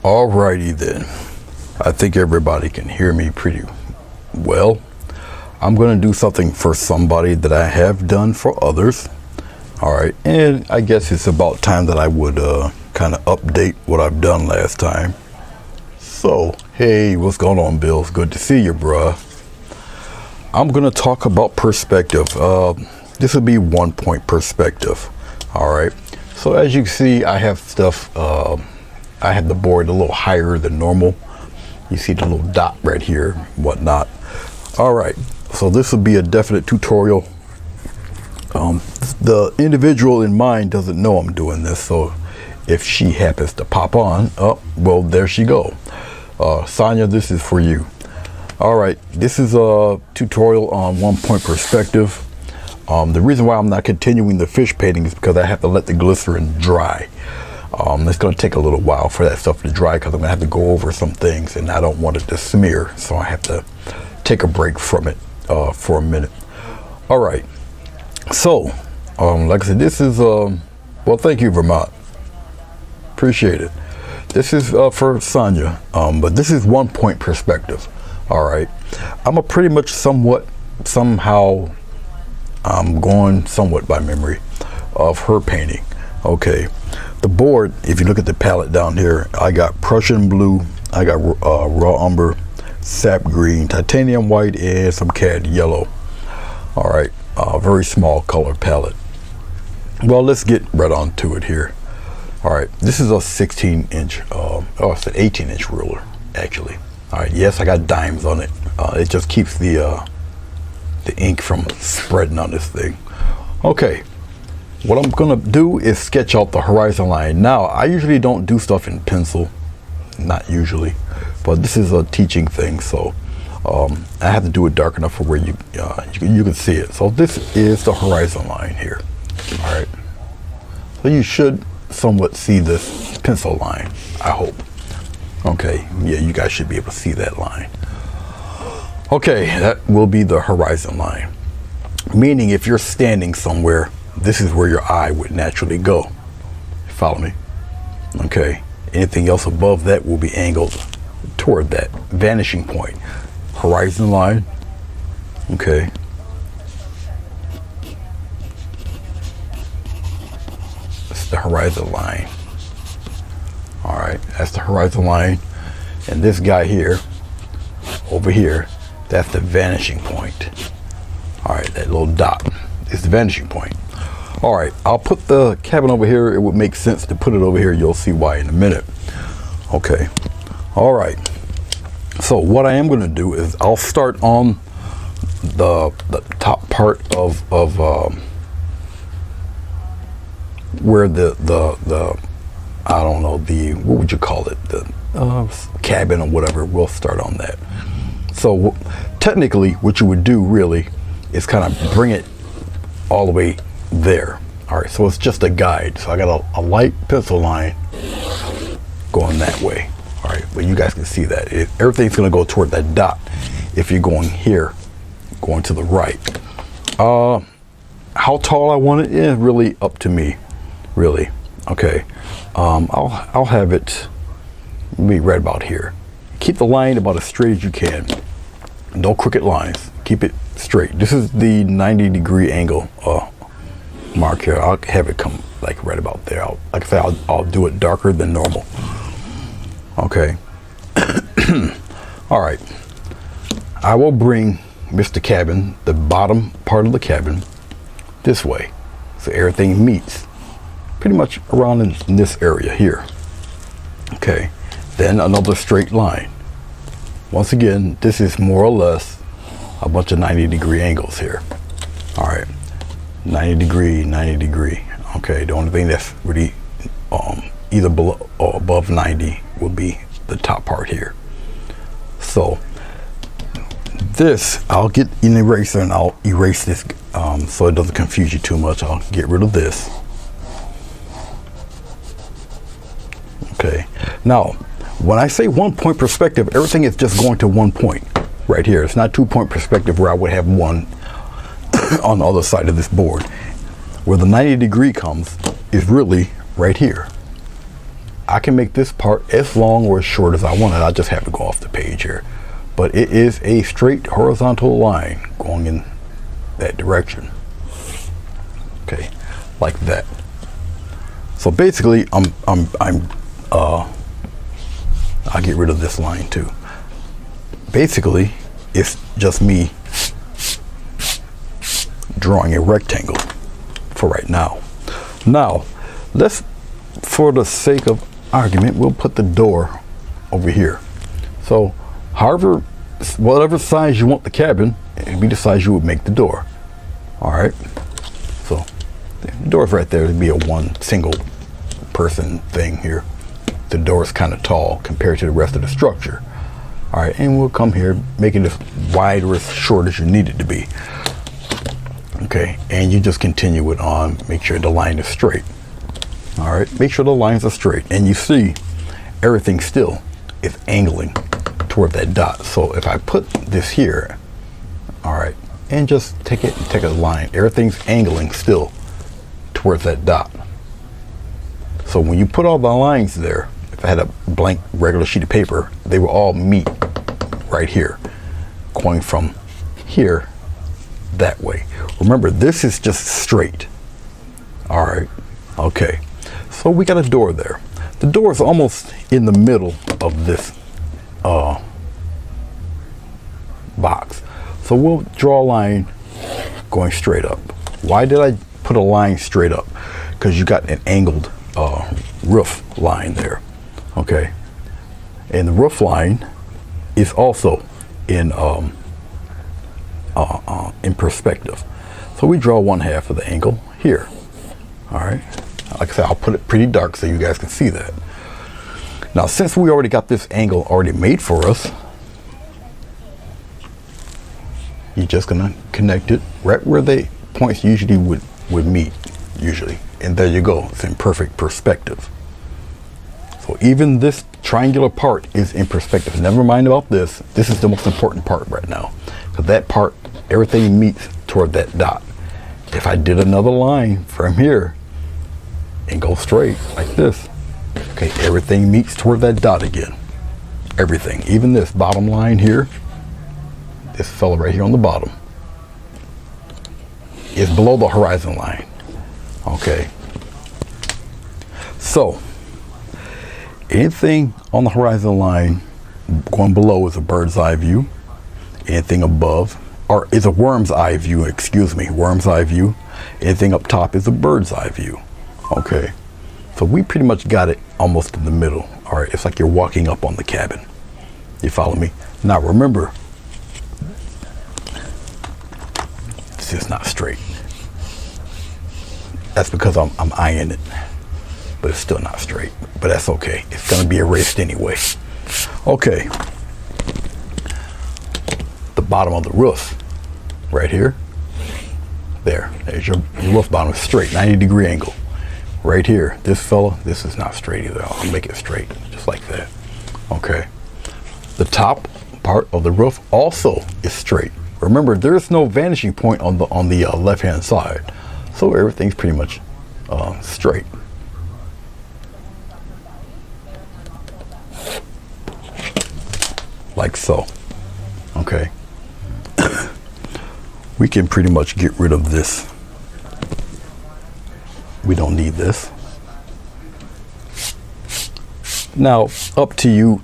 Alrighty then, I think everybody can hear me pretty well. I'm going to do something for somebody that I have done for others. Alright, and I guess it's about time that I would kind of update what I've done last time. So, hey, what's going on, Bill? It's good to see you, bruh. I'm going to talk about perspective. This will be 1 point perspective. Alright, so as you can see, I have stuff, I have the board a little higher than normal. You see the little dot right here, whatnot. Alright, so this will be a definite tutorial. The individual in mind doesn't know I'm doing this, so if she happens to pop on, oh, well, there she go. Sonja, this is for you. Alright, this is a tutorial on 1 point perspective. The reason why I'm not continuing the fish painting is because I have to let the glycerin dry. It's going to take a little while for that stuff to dry because I'm going to have to go over some things and I don't want it to smear, so I have to take a break from it for a minute. Alright, so like I said, this is well, thank you, Vermont, appreciate it. This is for Sonja, but this is 1 point perspective. Alright, I'm a pretty much somehow I'm going somewhat by memory of her painting. Okay, the board, if you look at the palette down here, I got Prussian blue, I got raw umber, sap green, titanium white, and some cad yellow. Alright, very small color palette. Well, let's get right on to it here. Alright, this is a 16-inch, it's an 18-inch ruler, actually. Alright, yes, I got dimes on it. It just keeps the ink from spreading on this thing. Okay, what I'm gonna do is sketch out the horizon line. Now, I usually don't do stuff in pencil, not usually, but this is a teaching thing, so I have to do it dark enough for where you can see it. So this is the horizon line here. All right, so you should somewhat see this pencil line, I hope. Okay, yeah, you guys should be able to see that line. Okay, that will be the horizon line, meaning if you're standing somewhere, this is where your eye would naturally go. Follow me? Okay, anything else above that will be angled toward that vanishing point. Horizon line, okay. That's the horizon line. All right, that's the horizon line. And this guy here, over here, that's the vanishing point. All right, that little dot is the vanishing point. All right, I'll put the cabin over here. It would make sense to put it over here. You'll see why in a minute. Okay, all right. So what I am going to do is I'll start on the top part of where the I don't know, what would you call it, the cabin or whatever. We'll start on that. So technically what you would do really is kind of bring it all the way there. All right, so it's just a guide. So I got a light pencil line going that way. All right, but you guys can see that everything's going to go toward that dot. If you're going here, going to the right, how tall I want it is really up to me, really. Okay, I'll have it be right about here. Keep the line about as straight as you can. No crooked lines. Keep it straight. This is the 90-degree angle mark here. I'll have it come like right about there. Like I said, I'll do it darker than normal. Okay. All right. I will bring Mr. Cabin, the bottom part of the cabin, this way, so everything meets pretty much around in this area here. Okay. Then another straight line. Once again, this is more or less a bunch of 90-degree angles here. All right, 90 degree, 90 degree. Okay, the only thing that's really either below or above 90 will be the top part here. So this, I'll get an eraser and I'll erase this so it doesn't confuse you too much. I'll get rid of this. Okay, now when I say 1 point perspective, everything is just going to 1 point right here. It's not 2 point perspective where I would have one on the other side of this board. Where the 90 degree comes is really right here. I can make this part as long or as short as I want it. I just have to go off the page here. But it is a straight horizontal line going in that direction. Okay, like that. So basically, I'll get rid of this line too. Basically, it's just me drawing a rectangle for right now. Now, let's, for the sake of argument, we'll put the door over here. So, however, whatever size you want the cabin, it'd be the size you would make the door. All right. So, the door's right there. It'd be a one single person thing here. The door is kind of tall compared to the rest of the structure. All right, and we'll come here, making this wide or as short as you need it to be. Okay, and you just continue it on. Make sure the line is straight. All right, make sure the lines are straight, and you see everything still is angling toward that dot. So if I put this here, all right, and just take it and take a line, everything's angling still towards that dot. So when you put all the lines there, if I had a blank regular sheet of paper, they will all meet right here, going from here that way. Remember, this is just straight. All right, okay. So we got a door there. The door is almost in the middle of this box. So we'll draw a line going straight up. Why did I put a line straight up? Because you got an angled roof line there. Okay, and the roof line is also in perspective. So we draw 1/2 of the angle here. All right, like I said, I'll put it pretty dark so you guys can see that. Now, since we already got this angle already made for us, you're just gonna connect it right where the points usually would meet, usually, and there you go. It's in perfect perspective. So even this triangular part is in perspective. Never mind about this. This is the most important part right now. Because that part, everything meets toward that dot. If I did another line from here and go straight like this, okay, everything meets toward that dot again. Everything, even this bottom line here, this fella right here on the bottom, is below the horizon line. Okay. So, anything on the horizon line going below is a bird's eye view. Anything above, or is a worm's eye view, excuse me, worm's eye view. Anything up top is a bird's eye view. Okay, so we pretty much got it almost in the middle. All right, it's like you're walking up on the cabin. You follow me? Now remember, this is not straight. That's because I'm eyeing it, but it's still not straight. But that's okay. It's gonna be erased anyway. Okay. The bottom of the roof, right here. There's your roof bottom, straight, 90-degree angle. Right here, this fella, this is not straight either. I'll make it straight, just like that. Okay. The top part of the roof also is straight. Remember, there's no vanishing point on the left-hand side, so everything's pretty much straight. Like so. Okay. We can pretty much get rid of this. We don't need this. Now, up to you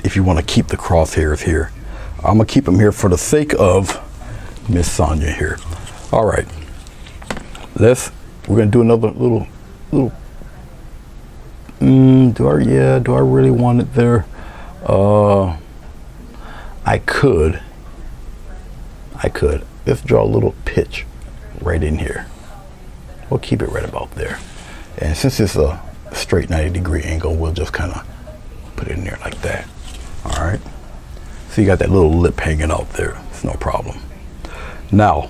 if you want to keep the crosshairs here. I'm gonna keep them here for the sake of Miss Sonja here. All right. We're gonna do another little. Do I really want it there? I could. Let's draw a little pitch right in here. We'll keep it right about there. And since it's a straight 90-degree angle, we'll just kind of put it in there like that. All right. So you got that little lip hanging out there. It's no problem. Now,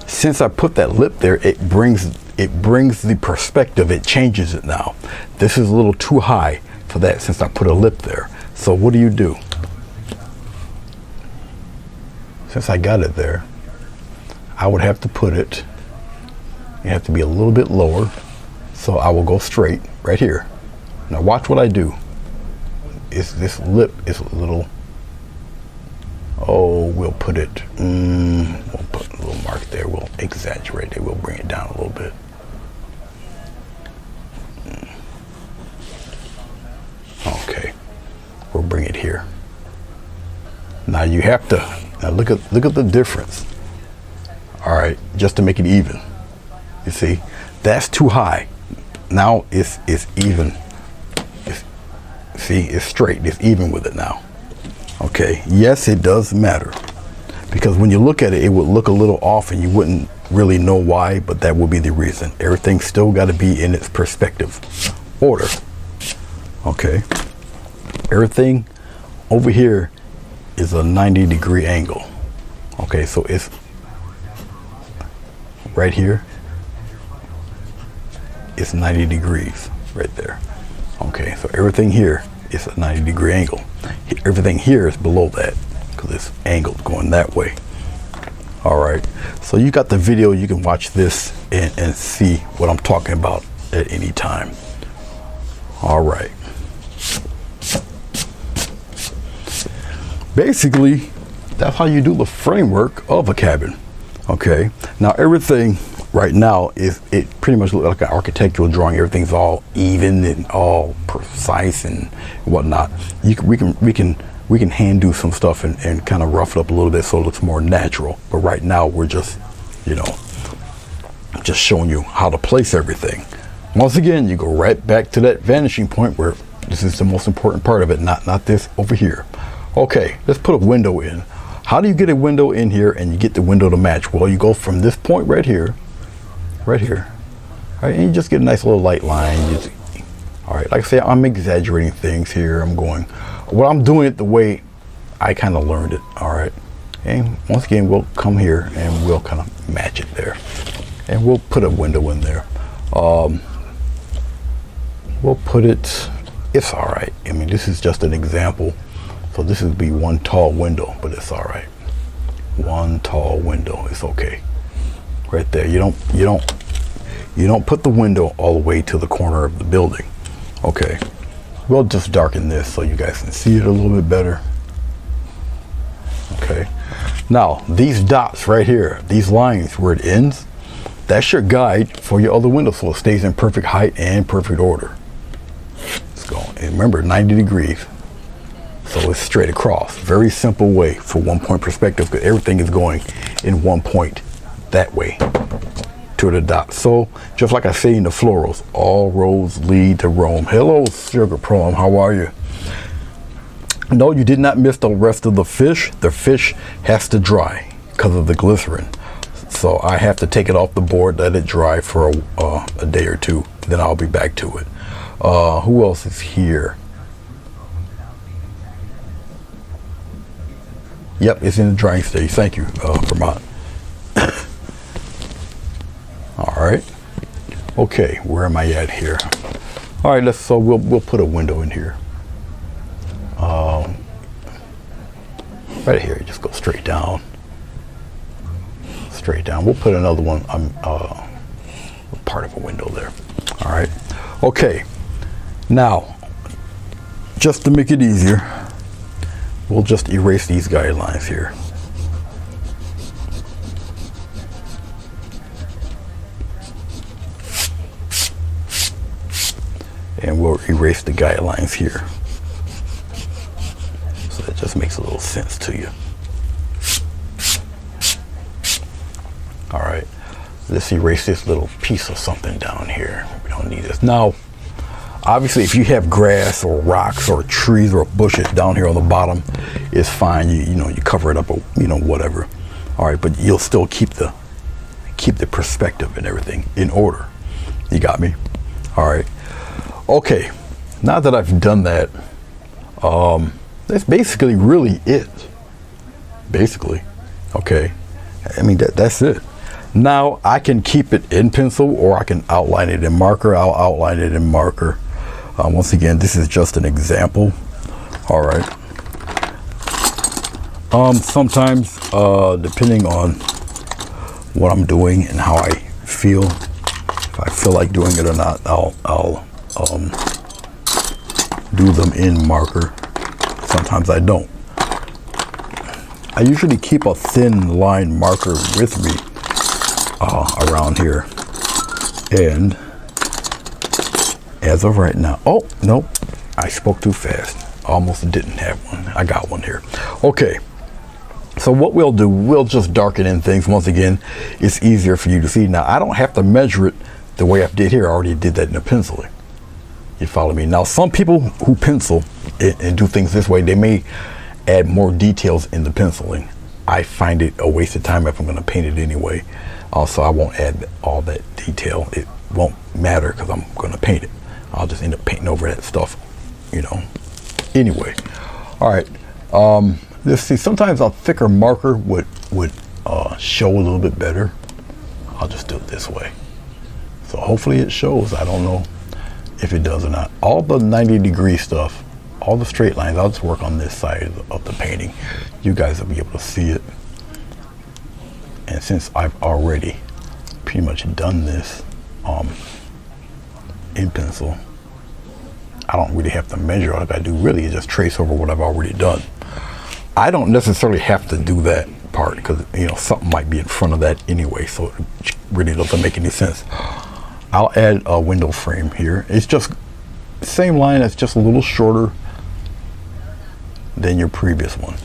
since I put that lip there, it brings the perspective. It changes it now. This is a little too high for that since I put a lip there. So what do? Since I got it there, I would have to put it, you have to be a little bit lower. So I will go straight right here. Now watch what I do. This lip is a little, oh, we'll put it, we'll put a little mark there. We'll exaggerate it. We'll bring it down a little bit. Okay, we'll bring it here. Now you have to, now look at the difference. All right, just to make it even. You see, that's too high. Now it's even. See, it's straight. It's even with it now. Okay. Yes, it does matter, because when you look at it, it would look a little off, and you wouldn't really know why, but that would be the reason. Everything's still got to be in its perspective order. Okay. Everything over here is a 90-degree angle. Okay, so it's right here. It's 90 degrees right there. Okay, so everything here is a 90-degree angle. Everything here is below that because it's angled going that way. All right, so you got the video. You can watch this and see what I'm talking about at any time. All right. Basically, that's how you do the framework of a cabin. Okay, now everything right now is, it pretty much looks like an architectural drawing. Everything's all even and all precise and whatnot. We can hand do some stuff and kind of rough it up a little bit so it looks more natural. But right now we're just, you know, just showing you how to place everything. Once again, you go right back to that vanishing point where this is the most important part of it, not this over here. Okay, let's put a window in. How do you get a window in here and you get the window to match? Well, you go from this point right here, all right, and you just get a nice little light line. All right, like I say, I'm exaggerating things here. I'm doing it the way I kind of learned it. All right, and once again, we'll come here and we'll kind of match it there, and we'll put a window in there. We'll put it, it's all right. I mean, this is just an example. So this would be one tall window, but it's all right. One tall window, it's okay. Right there, you don't put the window all the way to the corner of the building. Okay, we'll just darken this so you guys can see it a little bit better. Okay, now these dots right here, these lines where it ends, that's your guide for your other window, so it stays in perfect height and perfect order. Let's go, and remember, 90 degrees. So it's straight across. Very simple way for 1 point perspective, because everything is going in 1 point that way to the dot. So just like I say in the florals, all roads lead to Rome. Hello, Sugar Plum, how are you? No, you did not miss the rest of the fish. The fish has to dry because of the glycerin. So I have to take it off the board, let it dry for a day or two. Then I'll be back to it. Who else is here? Yep, it's in the drying stage. Thank you, Vermont. All right. Okay, where am I at here? All right, so we'll put a window in here. Right here, just go straight down. Straight down. We'll put another one. Part of a window there. All right. Okay. Now, just to make it easier, we'll just erase these guidelines here. And we'll erase the guidelines here. So that just makes a little sense to you. All right, let's erase this little piece of something down here. We don't need this. Now, obviously, if you have grass or rocks or trees or bushes down here on the bottom, it's fine. You know, you cover it up, or, you know, whatever. All right, but you'll still keep the perspective and everything in order. You got me? All right. Okay. Now that I've done that, that's basically really it. Basically, okay. I mean, that's it. Now I can keep it in pencil, or I can outline it in marker. I'll outline it in marker. Once again, this is just an example. All right. Sometimes, depending on what I'm doing and how I feel, if I feel like doing it or not, I'll do them in marker. Sometimes I don't. I usually keep a thin line marker with me around here. And as of right now, oh, nope, I spoke too fast. Almost didn't have one. I got one here. Okay. So what we'll do, we'll just darken in things. Once again, it's easier for you to see. Now, I don't have to measure it the way I did here. I already did that in the penciling. You follow me? Now, some people who pencil and do things this way, they may add more details in the penciling. I find it a waste of time if I'm going to paint it anyway. Also, I won't add all that detail. It won't matter because I'm going to paint it. I'll just end up painting over that stuff, you know. Anyway, all right. Let's see, sometimes a thicker marker would show a little bit better. I'll just do it this way. So hopefully it shows. I don't know if it does or not. All the 90-degree stuff, all the straight lines, I'll just work on this side of the painting. You guys will be able to see it. And since I've already pretty much done this in pencil, I don't really have to measure. All I gotta do really is just trace over what I've already done. I don't necessarily have to do that part because, you know, something might be in front of that anyway, so it really doesn't make any sense. I'll add a window frame here. It's just the same line, it's just a little shorter than your previous one.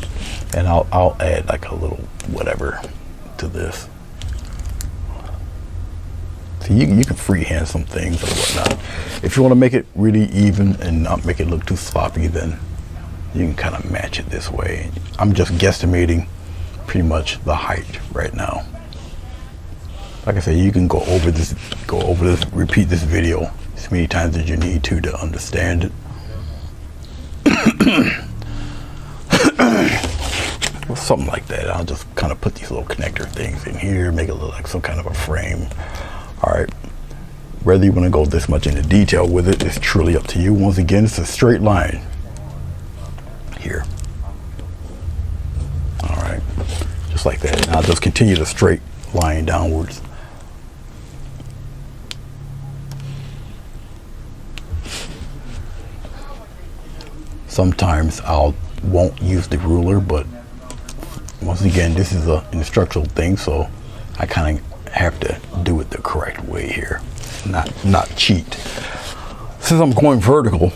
And I'll add like a little whatever to this. So you can freehand some things or whatnot. If you want to make it really even and not make it look too sloppy, then you can kind of match it this way. I'm just guesstimating pretty much the height right now. Like I said, you can go over this, repeat this video as many times as you need to understand it. Well, something like that. I'll just kind of put these little connector things in here, make it look like some kind of a frame. All right. Whether you want to go this much into detail with it is truly up to you. Once again, it's a straight line here. All right, just like that. And I'll just continue the straight line downwards. Sometimes I won't use the ruler, but once again, this is an instructional thing, so I kind of have to do it the correct way here, not cheat. Since I'm going vertical,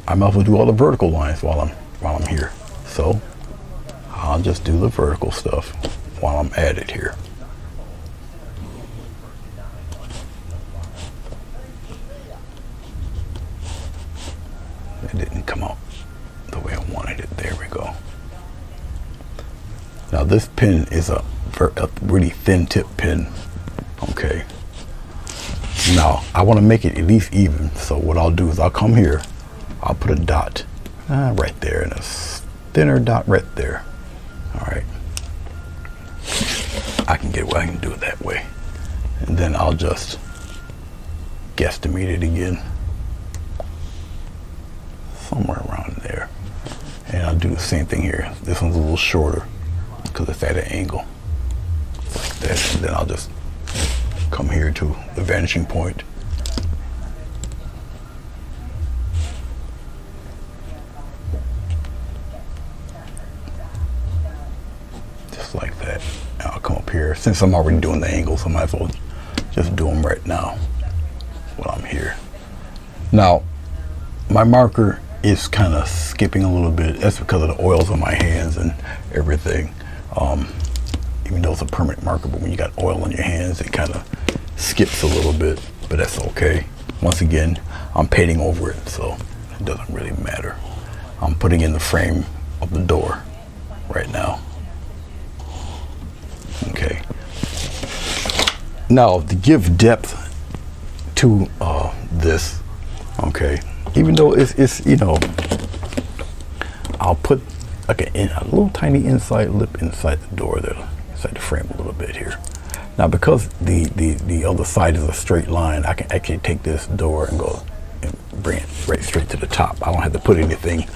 I might as well do all the vertical lines while I'm here. So I'll just do the vertical stuff while I'm at it here. It didn't come out the way I wanted it. There we go. Now this pen is a really thin tip pen. Okay. Now I want to make it at least even. So what I'll do is I'll come here. I'll put a dot right there and a thinner dot right there. All right. I can do it that way. And then I'll just guesstimate it again. Somewhere around there. And I'll do the same thing here. This one's a little shorter because it's at an angle. Like that. And then I'll just come here to the vanishing point. Just like that. And I'll come up here. Since I'm already doing the angles, I might as well just do them right now while I'm here. Now, my marker is kind of skipping a little bit. That's because of the oils on my hands and everything. Even though it's a permanent marker, but when you got oil on your hands, it kind of skips a little bit, but that's okay. Once again, I'm painting over it, so it doesn't really matter. I'm putting in the frame of the door right now. Okay. Now, to give depth to this, okay, even though it's you know, I'll put like a little tiny inside lip inside the door there, inside the frame a little bit here. Now, because the other side is a straight line, I can actually take this door and go and bring it right straight to the top. I don't have to put anything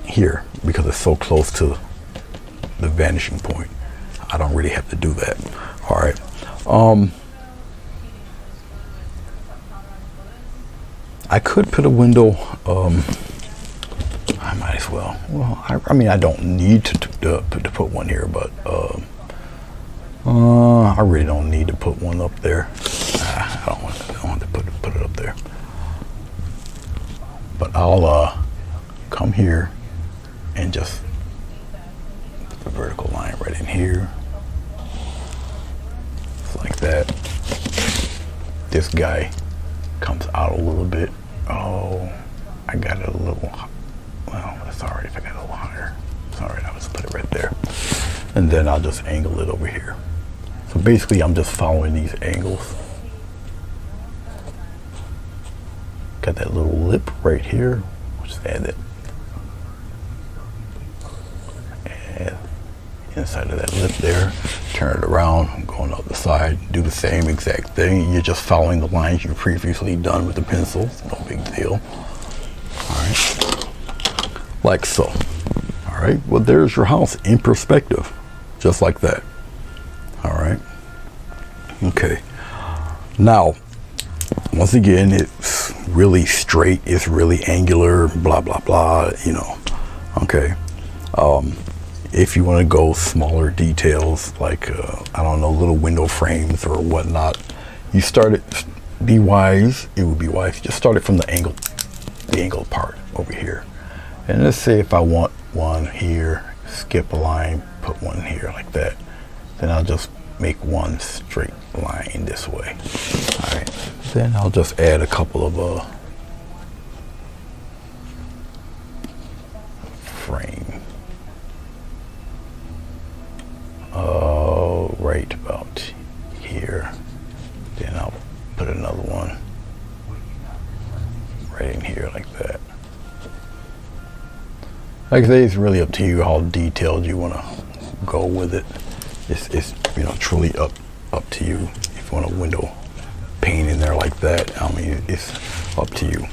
here because it's so close to the vanishing point. I don't really have to do that. All right. I could put a window. I might as well. Well, I mean, I don't need to put one here, but I really don't need to put one up there. I don't want to put it up there. But I'll come here and just put the vertical line right in here. Just like that. This guy comes out a little bit. Oh, I got it a little, well, that's all right if I got it a little higher. It's all right, I'll just put it right there. And then I'll just angle it over here. So basically I'm just following these angles. Got that little lip right here. I'll just add it. Add inside of that lip there. Turn it around, go on the other side, do the same exact thing. You're just following the lines you previously done with the pencil. No big deal. All right, like so. All right, well, there's your house in perspective, just like that. All right, okay. Now, once again, it's really straight, it's really angular, blah, blah, blah, you know, okay. If you want to go smaller details, like, I don't know, little window frames or whatnot, you start it, be wise, it would be wise, just start it from the angled part over here. And let's say if I want one here, skip a line, put one here like that. Then I'll just make one straight line this way. All right, then I'll just add a couple of frame. Right about here. Then I'll put another one right in here like that. Like I say, it's really up to you how detailed you want to go with it. It's you know, truly up to you. If you want a window pane in there like that, I mean, it's up to you.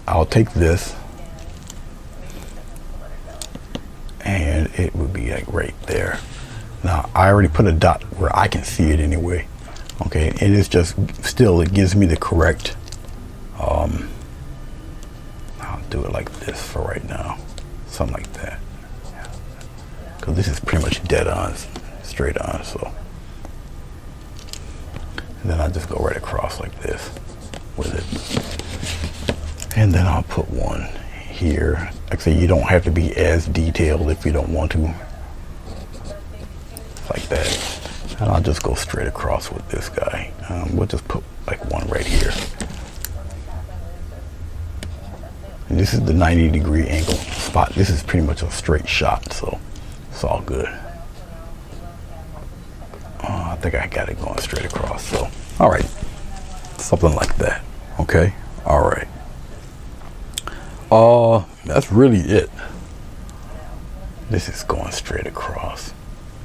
I'll take this and it would be like right there. Now I already put a dot where I can see it anyway. Okay, it is just still, it gives me the correct, I'll do it like this for right now, something like that, because this is pretty much dead on, straight on. So, and then I just go right across like this with it, and then I'll put one here. Like I say, you don't have to be as detailed if you don't want to, like that. And I'll just go straight across with this guy. We'll just put like one right here. And this is the 90-degree angle spot. This is pretty much a straight shot, so it's all good. I think I got it going straight across. So, all right, something like that. Okay, all right. That's really it. This is going straight across.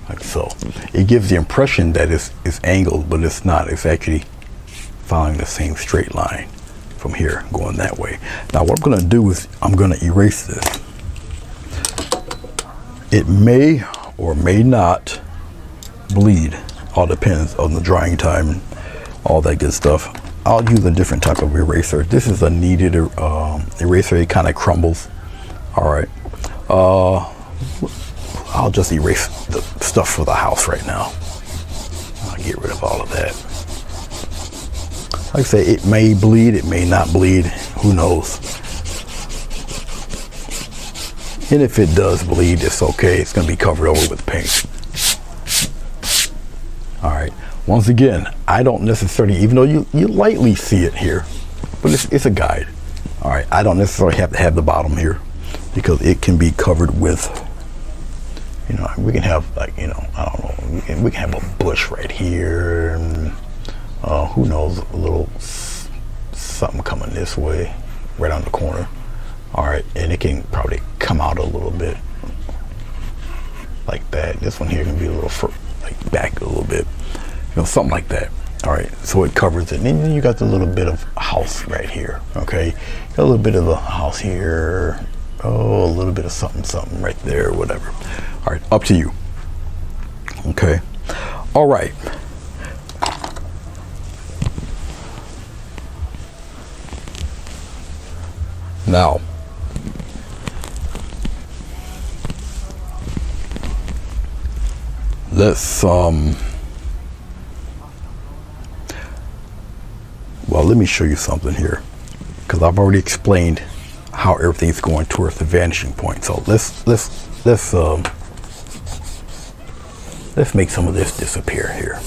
Like so. It gives the impression that it's angled, but it's not. It's actually following the same straight line from here, going that way. Now what I'm going to do is I'm going to erase this. It may or may not bleed. All depends on the drying time, all that good stuff. I'll use a different type of eraser. This is a kneaded eraser. It kind of crumbles. All right. I'll just erase the stuff for the house right now. I'll get rid of all of that. Like I say, it may bleed, it may not bleed, who knows. And if it does bleed, it's okay. It's gonna be covered over with paint. All right, once again, I don't necessarily, even though you lightly see it here, but it's a guide. All right, I don't necessarily have to have the bottom here because it can be covered with, you know, we can have like, you know, I don't know, we can have a bush right here, and, who knows, a little something coming this way, right on the corner. All right, and it can probably come out a little bit like that. This one here can be a little like back a little bit, you know, something like that. All right, so it covers it. And then you got the little bit of house right here. Okay, got a little bit of a house here. Oh, a little bit of something right there, whatever. All right, up to you. Okay, all right. Now, let's well, let me show you something here, because I've already explained how everything's going towards the vanishing point. So let's make some of this disappear here.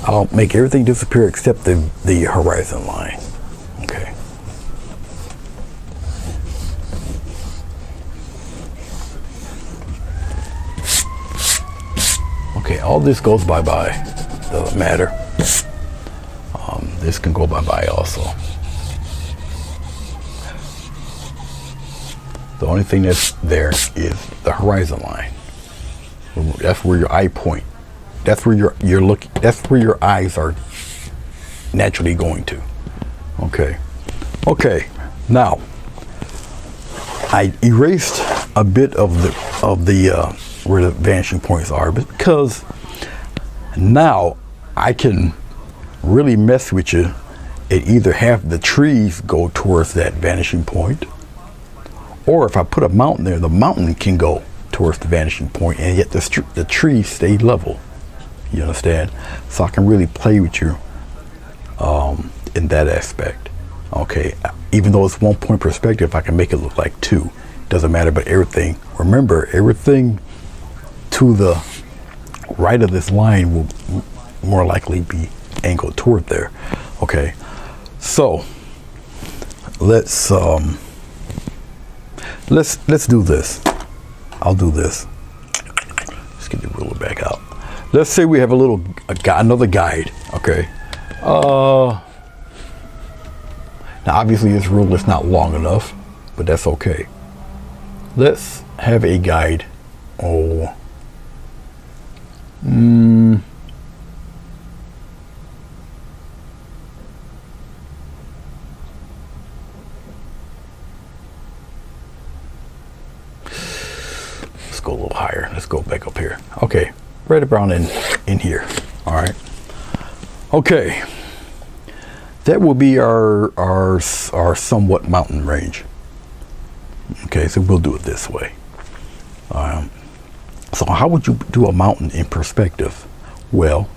I'll make everything disappear except the horizon line. Okay. Okay, all this goes bye-bye. Doesn't matter. This can go bye-bye also. The only thing that's there is the horizon line. That's where your eye point. That's where you're looking. That's where your eyes are naturally going to. Okay. Okay. Now, I erased a bit of the where the vanishing points are, because now I can really mess with you and either have the trees go towards that vanishing point, or if I put a mountain there, the mountain can go towards the vanishing point, and yet the trees stay level. You understand? So I can really play with you in that aspect. Okay, even though it's 1 point perspective, I can make it look like two. Doesn't matter, but everything, remember, everything to the right of this line will more likely be angled toward there. Okay, so let's do this. I'll do this. Let's get the ruler back out. Let's say we have another guide. Okay. Now obviously this ruler is not long enough, but that's okay. Let's have a guide. Let's go a little higher. Let's go back up here. Okay, right around in here. All right. Okay, that will be our somewhat mountain range. Okay, so we'll do it this way. So how would you do a mountain in perspective? Well,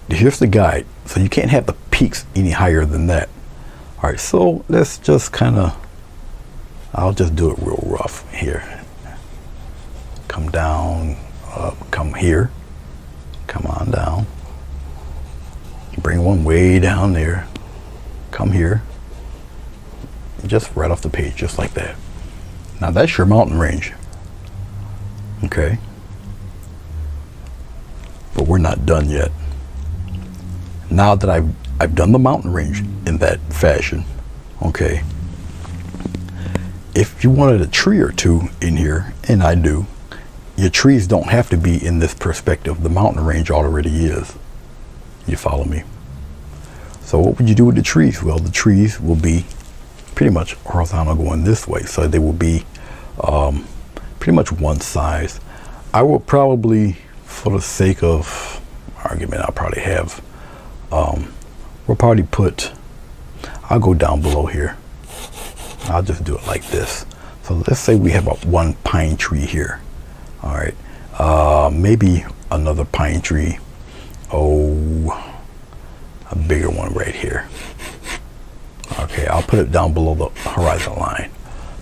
here's the guide. So you can't have the peaks any higher than that. All right, so let's just I'll just do it real rough here. Come down, come here, come on down. Bring one way down there, come here, just right off the page, just like that. Now that's your mountain range. Okay, but we're not done yet. Now that I've done the mountain range in that fashion, okay, if you wanted a tree or two in here, and I do, your trees don't have to be in this perspective. The mountain range already is. You follow me? So what would you do with the trees? Well, the trees will be pretty much horizontal going this way, so they will be pretty much one size. I will probably, for the sake of argument, I'll probably have we'll probably I'll go down below here. I'll just do it like this. So let's say we have one pine tree here. All right, maybe another pine tree. A bigger one right here. Okay, I'll put it down below the horizon line.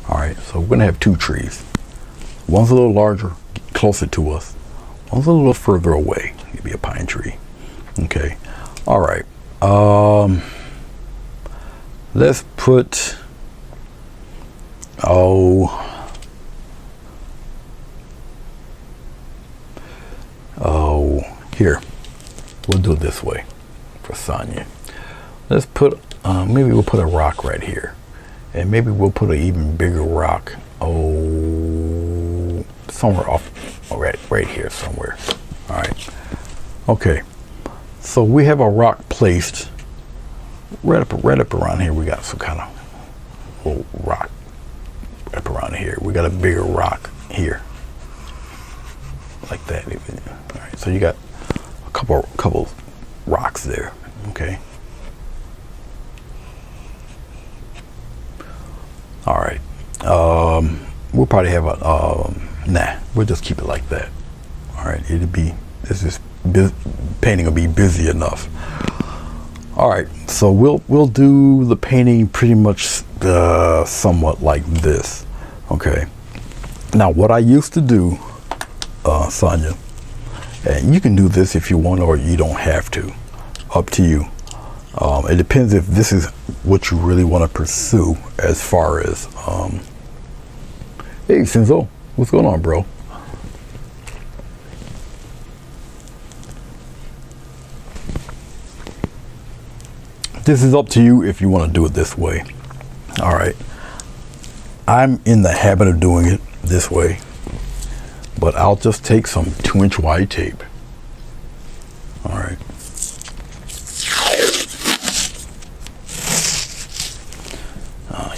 All right, so we're gonna have two trees. One's a little larger, closer to us. One's a little further away. Maybe a pine tree. Okay, all right. Let's put, here. We'll do it this way for Sonja. Let's put, maybe we'll put a rock right here. And maybe we'll put an even bigger rock, somewhere off, right here somewhere. All right. Okay. So we have a rock placed right up around here. We got some kind of little rock right up around here. We got a bigger rock here, like that. All right. So you got a couple rocks there. Okay. All right. We'll probably have a, nah, we'll just keep it like that. All right, painting will be busy enough. All right, so we'll do the painting pretty much somewhat like this. Okay. Now, what I used to do, Sonja, and you can do this if you want or you don't have to. Up to you. It depends if this is what you really want to pursue as far as, hey, Sinzo, what's going on, bro? This is up to you if you want to do it this way. All right. I'm in the habit of doing it this way, but I'll just take some 2-inch wide tape. All right.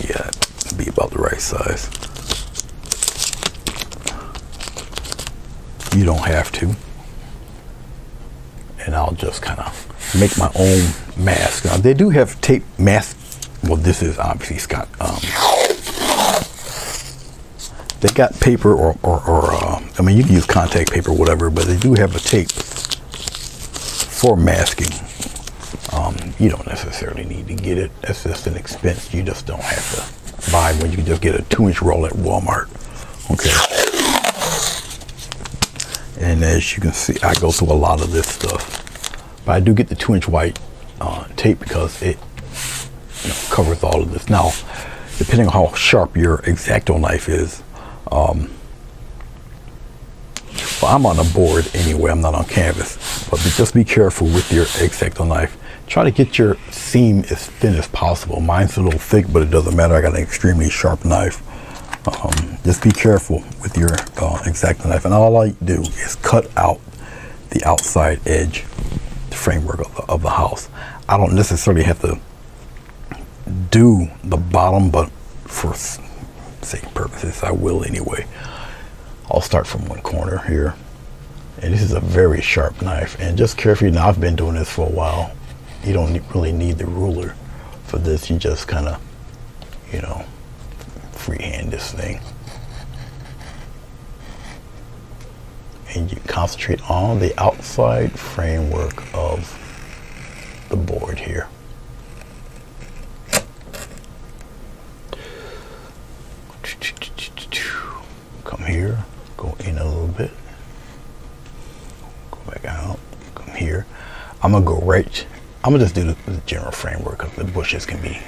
Yeah, it'll be about the right size. You don't have to. And I'll just kind of make my own mask. Now, they do have tape masks. Well, this is obviously Scott. They got paper or I mean, you can use contact paper, whatever, but they do have a tape for masking. You don't necessarily need to get it. That's just an expense you just don't have to buy when you can just get a 2-inch roll at Walmart. Okay. And as you can see, I go through a lot of this stuff. But I do get the 2-inch white tape because it covers all of this. Now, depending on how sharp your X-Acto knife is, well, I'm on a board anyway, I'm not on canvas, but just be careful with your X-Acto knife. Try to get your seam as thin as possible. Mine's a little thick, but it doesn't matter. I got an extremely sharp knife. Just be careful with your X-Acto knife, and all I do is cut out the outside edge, the framework of the house. I don't necessarily have to do the bottom, but for sake purposes, I will anyway. I'll start from one corner here, and this is a very sharp knife. And just carefully, now I've been doing this for a while. You don't really need the ruler for this. You just kind of, freehand this thing. And you concentrate on the outside framework of the board here. Come here, go in a little bit, go back out, come here. I'm gonna just do the general framework because the bushes can be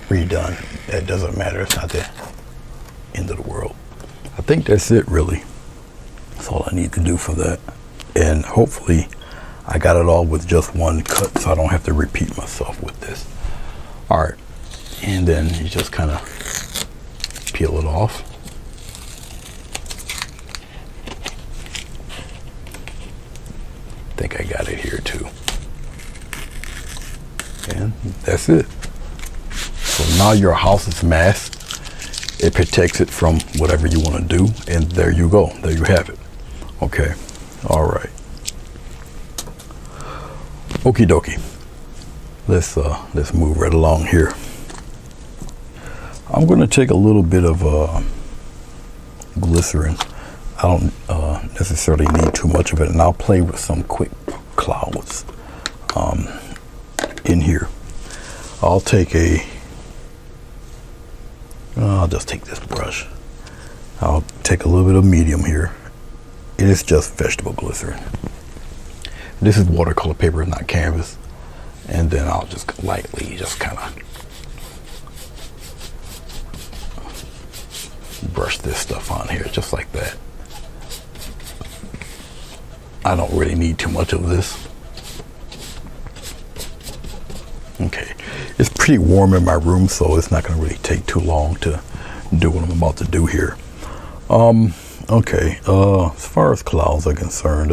redone. That doesn't matter, it's not the end of the world. I think that's it really. That's all I need to do for that. And hopefully I got it all with just one cut so I don't have to repeat myself with this. All right, and then you just kind of peel it off. I think I got it here too. And that's it. So now your house is masked. It protects it from whatever you want to do, and there you go. There you have it. Okay. All right. Okie dokie. Let's move right along here. I'm going to take a little bit of glycerin. I don't necessarily need too much of it, and I'll play with some quick clouds in here. I'll just take this brush. I'll take a little bit of medium here. It is just vegetable glycerin. This is watercolor paper, not canvas. And then I'll just lightly just kind of brush this stuff on here, just like that. I don't really need too much of this. Okay, it's pretty warm in my room, so it's not going to really take too long to do what I'm about to do here. Okay, as far as clouds are concerned,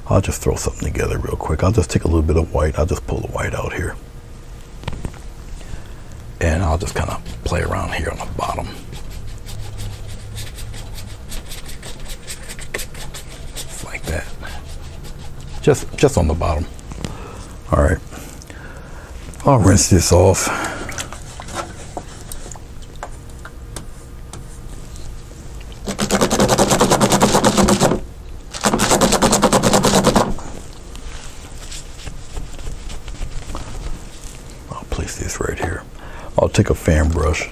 I'll just throw something together real quick. I'll just take a little bit of white. I'll just pull the white out here. And I'll just kind of play around here on the bottom. Just like that. Just on the bottom. All right. I'll rinse this off. I'll take a fan brush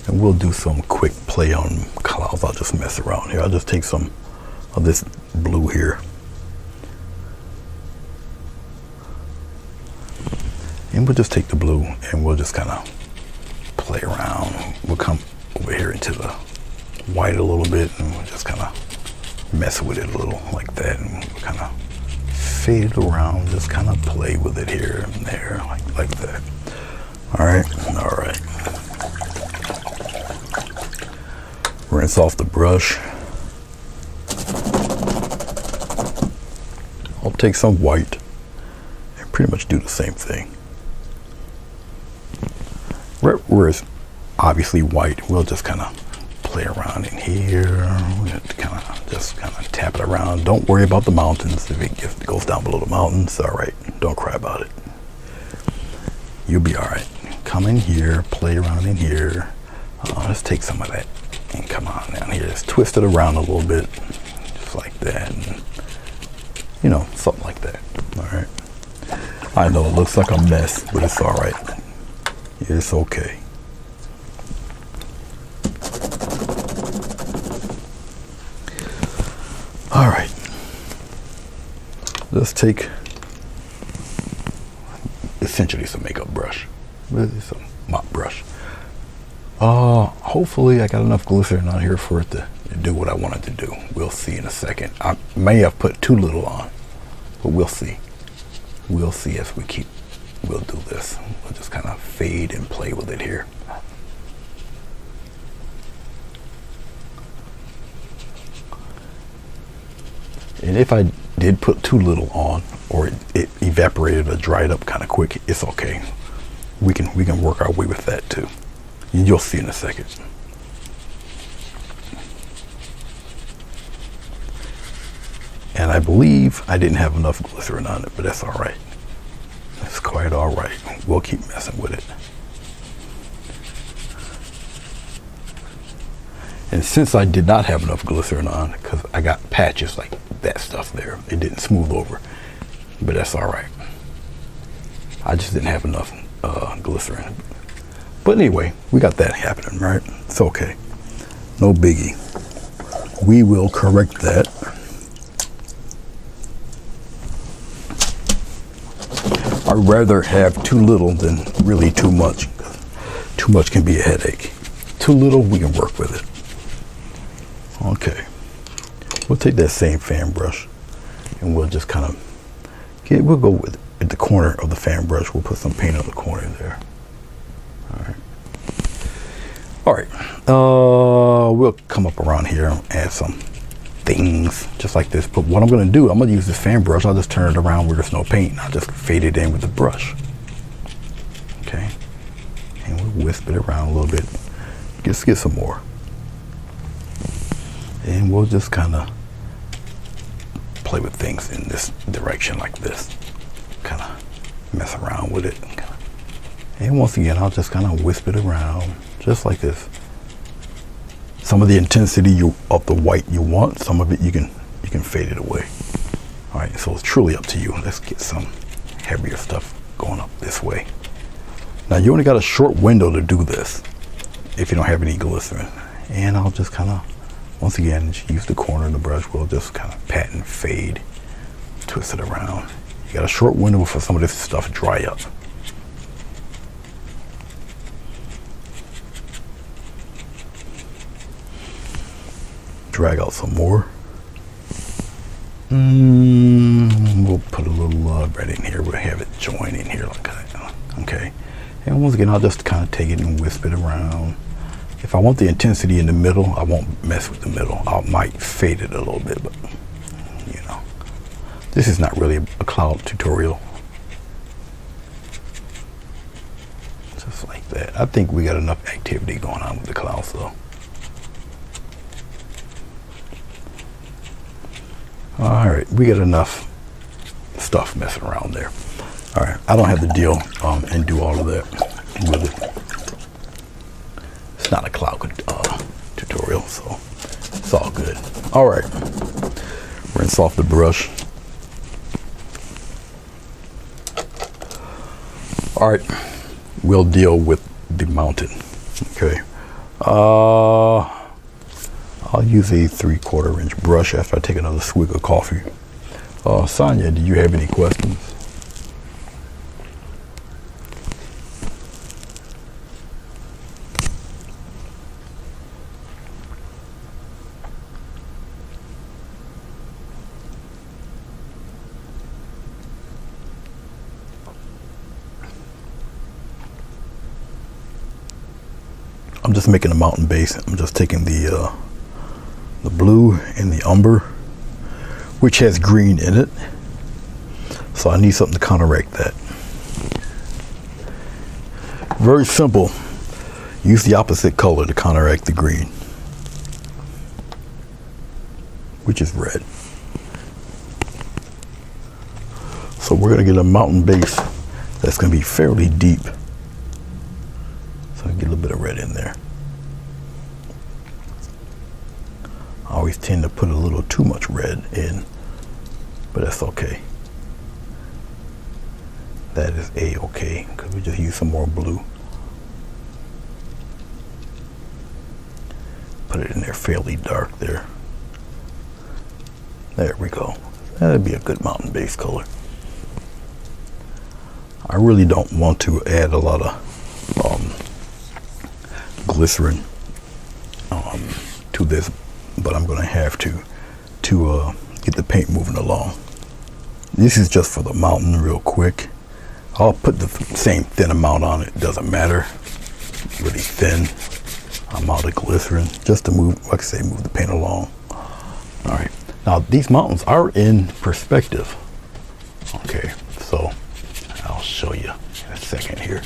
and we'll do some quick play on clouds. I'll just mess around here. I'll just take some of this blue here. And we'll just take the blue and we'll just kind of play around. We'll come over here into the white a little bit and we'll just kind of mess with it a little like that, and we'll kind of fade it around, just kind of play with it here and there like that. All right. Rinse off the brush. I'll take some white and pretty much do the same thing. Where it's obviously white, we'll just kind of play around in here. We'll just kind of tap it around. Don't worry about the mountains. If it goes down below the mountains, all right. Don't cry about it. You'll be all right. Come in here, play around in here. Let's take some of that and come on down here. Just twist it around a little bit, just like that. And, you know, something like that. All right. I know it looks like a mess, but it's all right. It's okay. All right. Let's take essentially some makeup brush. It's a mop brush. Hopefully I got enough glycerin on here for it to do what I want it to do. We'll see in a second. I may have put too little on, but we'll see. We'll see as we'll do this. We'll just kind of fade and play with it here. And if I did put too little on, or it evaporated or dried up kind of quick, it's okay. We can work our way with that too. You'll see in a second. And I believe I didn't have enough glycerin on it, but that's all right. That's quite all right. We'll keep messing with it. And since I did not have enough glycerin on, because I got patches like that stuff there, it didn't smooth over, but that's all right. I just didn't have enough glycerin. But anyway, we got that happening, right? It's okay. No biggie. We will correct that. I'd rather have too little than really too much. Too much can be a headache. Too little, we can work with it. Okay. We'll take that same fan brush and we'll just kind of we'll go with at the corner of the fan brush. We'll put some paint on the corner there. All right. We'll come up around here and add some things just like this. But what I'm going to do, I'm going to use this fan brush. I'll just turn it around where there's no paint. I'll just fade it in with the brush. Okay. And we'll wisp it around a little bit. Just get some more. And we'll just kind of play with things in this direction like this. Kind of mess around with it. And once again, I'll just kind of wisp it around just like this. Some of the intensity of the white you want, some of it you can fade it away. All right, so it's truly up to you. Let's get some heavier stuff going up this way. Now you only got a short window to do this if you don't have any glycerin. And I'll just kind of, once again, use the corner of the brush. We'll just kind of pat and fade, twist it around. You got a short window for some of this stuff to dry up. Drag out some more. We'll put a little red in here. We'll have it join in here like that. Okay. And once again, I'll just kind of take it and wisp it around. If I want the intensity in the middle, I won't mess with the middle. I might fade it a little bit, but you know, this is not really a cloud tutorial. Just like that. I think we got enough activity going on with the clouds though. All right, we got enough stuff messing around there. All right, I don't have to deal and do all of that with it. It's not a cloud tutorial, so it's all good. All right, rinse off the brush. All right, we'll deal with the mountain. Okay. I'll use a 3/4 inch brush after I take another swig of coffee. Sonja, do you have any questions? I'm just making a mountain base. I'm just taking the blue and the umber, which has green in it. So I need something to counteract that. Very simple. Use the opposite color to counteract the green, which is red. So we're going to get a mountain base that's going to be fairly deep. So I get a little bit of red in there. I always tend to put a little too much red in, but that's okay. That is a-okay, because we just use some more blue. Put it in there fairly dark there. There we go. That'd be a good mountain base color. I really don't want to add a lot of glycerin to this, but I'm going to have to get the paint moving along. This is just for the mountain real quick. I'll put the same thin amount on it, doesn't matter. Really thin amount of glycerin just to move, like I say, move the paint along. All right, now these mountains are in perspective. Okay, so I'll show you in a second here.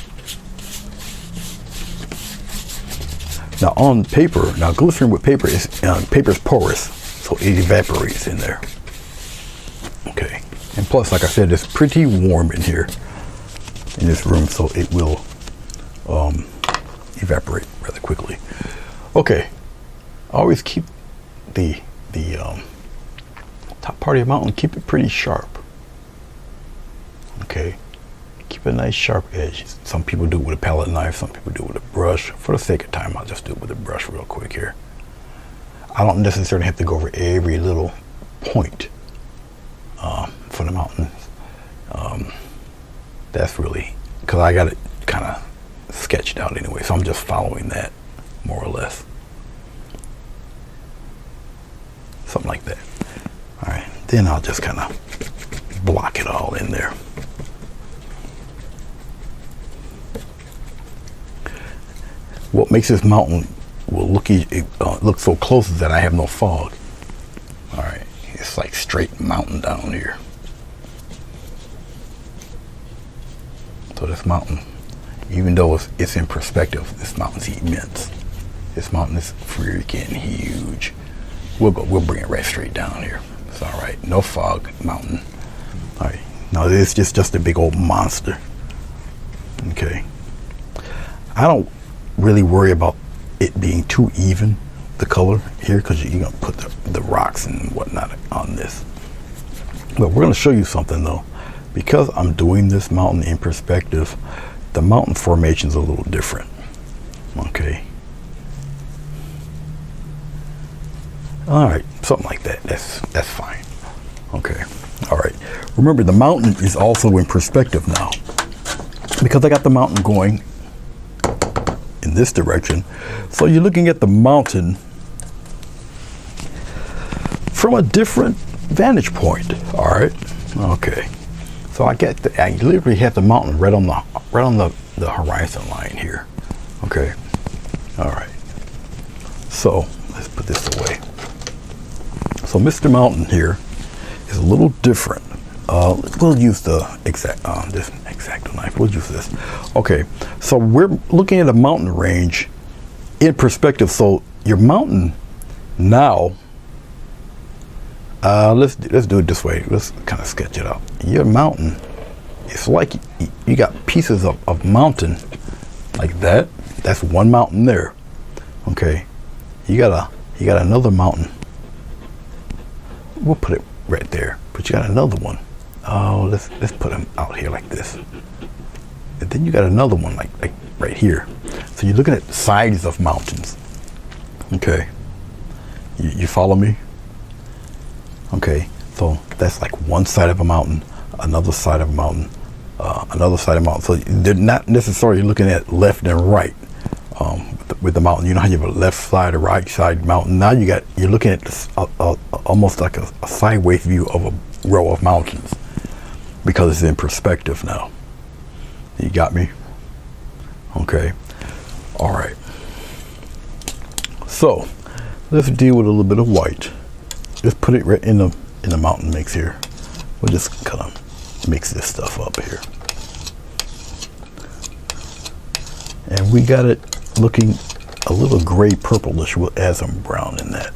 Now on paper, now glycerin with paper is paper's porous, so it evaporates in there. Okay, and plus, like I said, it's pretty warm in here in this room, so it will evaporate rather quickly. Okay, always keep the top part of your mountain, keep it pretty sharp. Okay, keep a nice sharp edge. Some people do it with a palette knife, some people do it with a brush. For the sake of time, I'll just do it with a brush real quick here. I don't necessarily have to go over every little point for the mountains. That's really, because I got it kind of sketched out anyway, so I'm just following that more or less. Something like that. All right, then I'll just kind of block it all in there. What makes this mountain will look so close is that I have no fog. All right, it's like straight mountain down here. So this mountain, even though it's in perspective, this mountain's immense. This mountain is freaking huge. We'll bring it right straight down here. It's all right, no fog mountain. All right, now this is just a big old monster. Okay, I don't really worry about it being too even, the color here, because you're gonna put the rocks and whatnot on this. But we're gonna show you something though. Because I'm doing this mountain in perspective, the mountain formation is a little different. Okay. All right, something like that. That's fine. Okay. All right. Remember, the mountain is also in perspective now, because I got the mountain going in this direction. So you're looking at the mountain from a different vantage point. All right. Okay. So I literally have the mountain right on the horizon line here. Okay. All right. So let's put this away. So Mr. Mountain here is a little different. We'll use the this X-Acto knife. We'll use this. Okay. So we're looking at a mountain range in perspective. So your mountain now. Let's do it this way. Let's kind of sketch it out. Your mountain, it's like you got pieces of mountain like that. That's one mountain there. Okay, you got another mountain. We'll put it right there. But you got another one. Oh, let's put them out here like this. And then you got another one like right here. So you're looking at sides of mountains. Okay. You follow me? Okay. So that's like one side of a mountain, another side of a mountain, another side of a mountain. So they're not necessarily looking at left and right with the mountain. You know how you have a left side, a right side mountain. Now you're looking at this, almost like a sideways view of a row of mountains because it's in perspective now. You got me? Okay. All right. So let's deal with a little bit of white. Just put it right in the mountain mix here. We'll just kind of mix this stuff up here. And we got it looking a little gray purplish. We'll add some brown in that.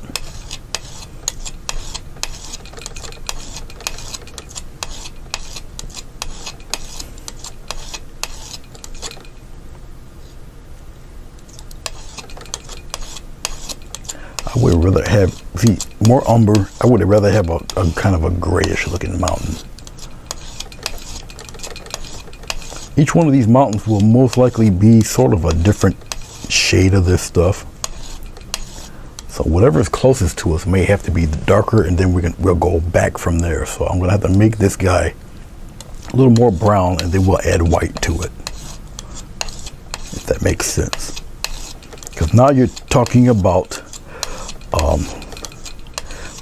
I would rather have, see, more umber. I would rather have a kind of a grayish looking mountain. Each one of these mountains will most likely be sort of a different shade of this stuff. So whatever is closest to us may have to be darker, and then we'll go back from there. So I'm gonna have to make this guy a little more brown, and then we'll add white to it, if that makes sense. Because now you're talking about,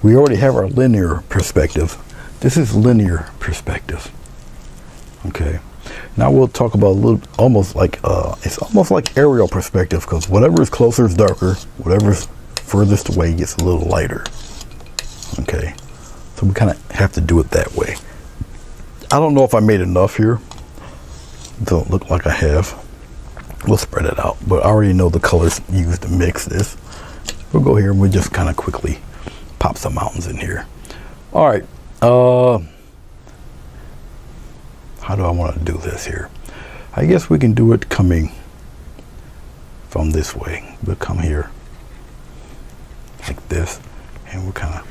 we already have our linear perspective. This is linear perspective. Okay. Now we'll talk about a little, almost like it's almost like aerial perspective, because whatever is closer is darker, whatever is furthest away gets a little lighter. Okay, so we kind of have to do it that way. I don't know if I made enough here. Don't look like I have. We'll spread it out, but I already know the colors used to mix this. We'll go here and we'll just kind of quickly pop some mountains in here. All right. How do I want to do this here? I guess we can do it coming from this way. We'll come here like this, and we'll kind of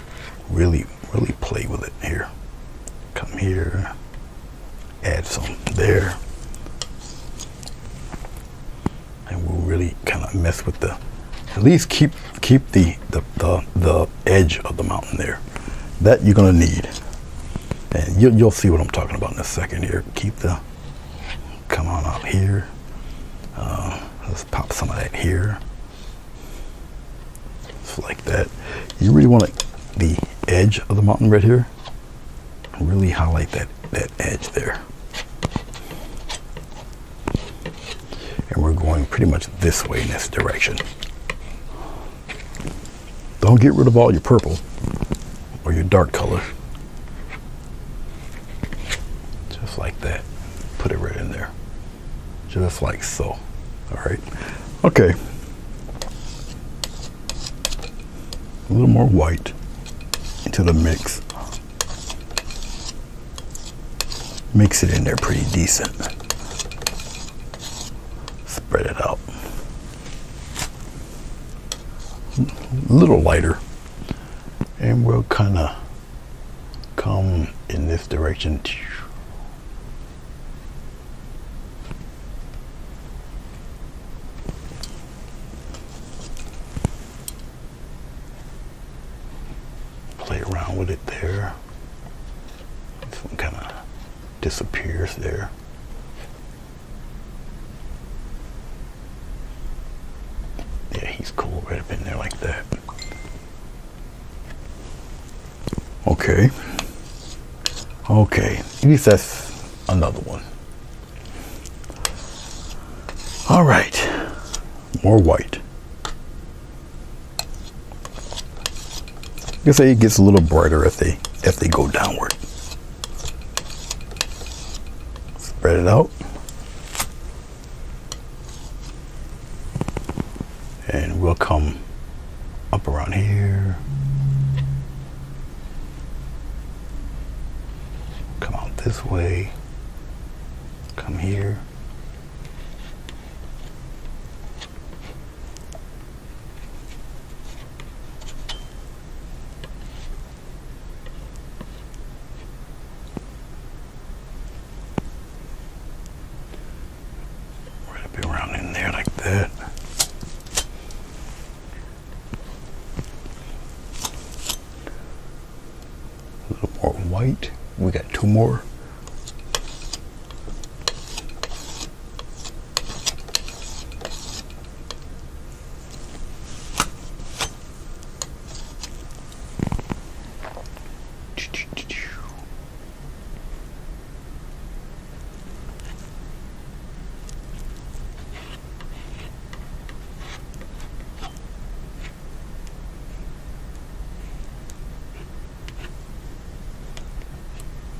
really play with it here. Come here, add some there, and we'll really kind of mess with the, at least keep the edge of the mountain there. That you're gonna need. And you'll see what I'm talking about in a second here. Come on out here. Let's pop some of that here. Just like that. You really want the edge of the mountain right here. Really highlight that edge there. And we're going pretty much this way in this direction. Don't get rid of all your purple or your dark color. Like that. Put it right in there. Just like so. All right. Okay. A little more white into the mix. Mix it in there pretty decent. Spread it out. A little lighter. And we'll kind of come in this direction. Play around with it there. This one kind of disappears there. Yeah, he's cool right up in there like that. Okay. Okay, at least that's another one. All right, more white. You can say it gets a little brighter as they go downward. Spread it out. And we'll come up around here. Come out this way. Come here. Right up around in there like that. white. We got 2 more.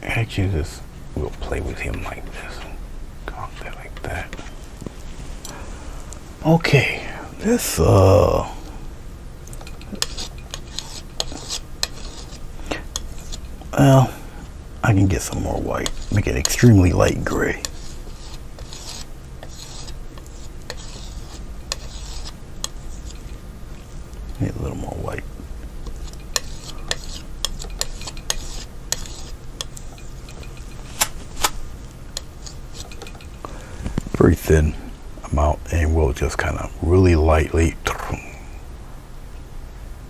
Actually, this we'll play with him like this. Go out there like that. Okay, this well, I can get some more white. Make it extremely light gray. Need a little more white. Very thin amount, and we'll just kind of really lightly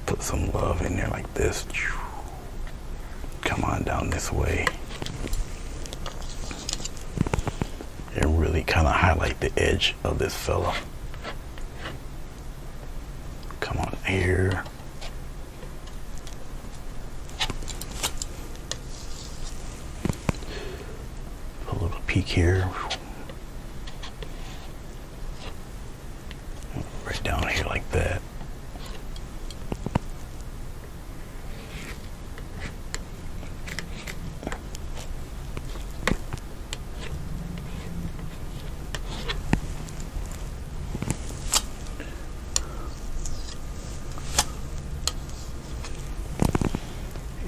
put some love in there like this. Come on down this way and really kind of highlight the edge of this fella. Come on here. Put a little peak here. Right down here like that.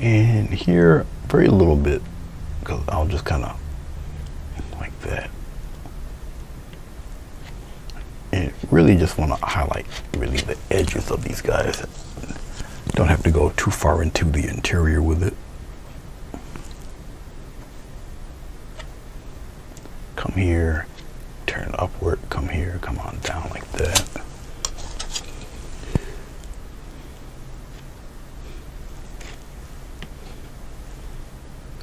And here, very little bit, because I'll just kind of like that. And really just want to highlight really the edges of these guys. Don't have to go too far into the interior with it. Come here, turn upward, come here, come on down like that.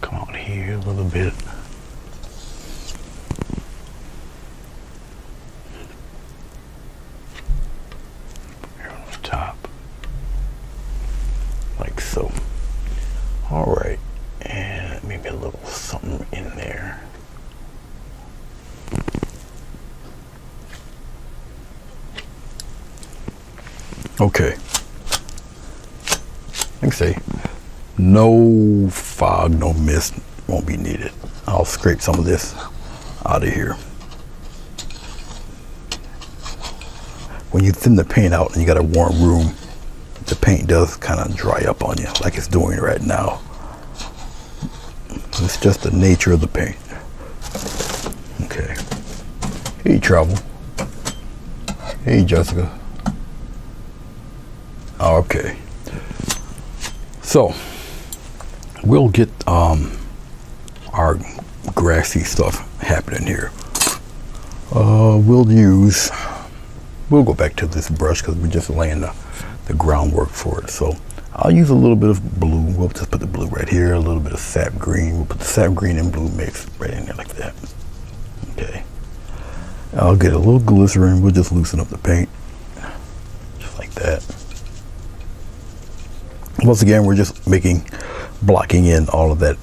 Come on here a little bit. Here on the top. Like so. Alright. And maybe a little something in there. Okay. Like I say, no fog, no mist won't be needed. I'll scrape some of this out of here. When you thin the paint out and you got a warm room, the paint does kind of dry up on you like it's doing right now. It's just the nature of the paint. Okay. Hey, Travel. Hey, Jessica. Okay. So, we'll get our grassy stuff happening here. We'll go back to this brush because we're just laying the groundwork for it. So I'll use a little bit of blue. We'll just put the blue right here, a little bit of sap green. We'll put the sap green and blue mix right in there like that. Okay. I'll get a little glycerin. We'll just loosen up the paint. Just like that. Once again, we're just blocking in all that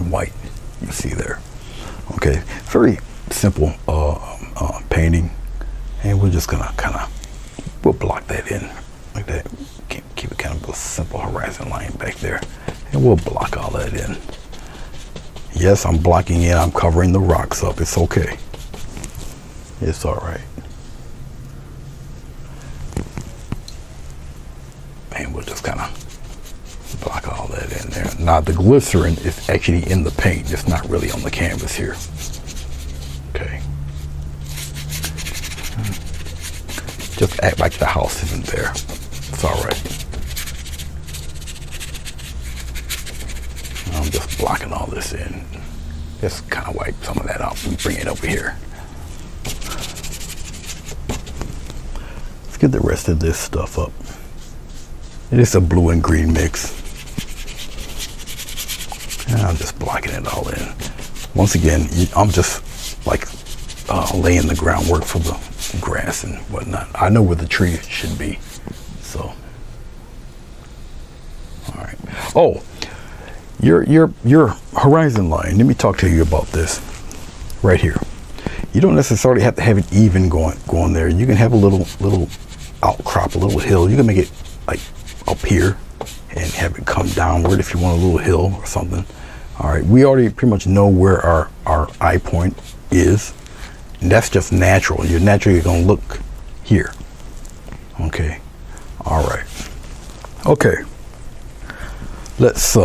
white you see there. Okay, very simple painting, and we're just gonna we'll block that in like that. Keep it kind of a simple horizon line back there, and we'll block all that in. Yes, I'm blocking in. I'm covering the rocks up. It's okay. It's all right. And we'll just kind of block all that in there. Now the glycerin is actually in the paint. It's not really on the canvas here. Okay. Just act like the house isn't there. It's all right. I'm just blocking all this in. Just kind of wipe some of that out and bring it over here. Let's get the rest of this stuff up. It is a blue and green mix. And I'm just blocking it all in. Once again, I'm just like laying the groundwork for the grass and whatnot. I know where the tree should be, so. All right. Oh, your horizon line. Let me talk to you about this right here. You don't necessarily have to have it even going there. You can have a little outcrop, a little hill. You can make it like up here and have it come downward if you want a little hill or something. All right, we already pretty much know where our eye point is, and that's just natural. You're naturally gonna look here. Okay, all right. Okay, let's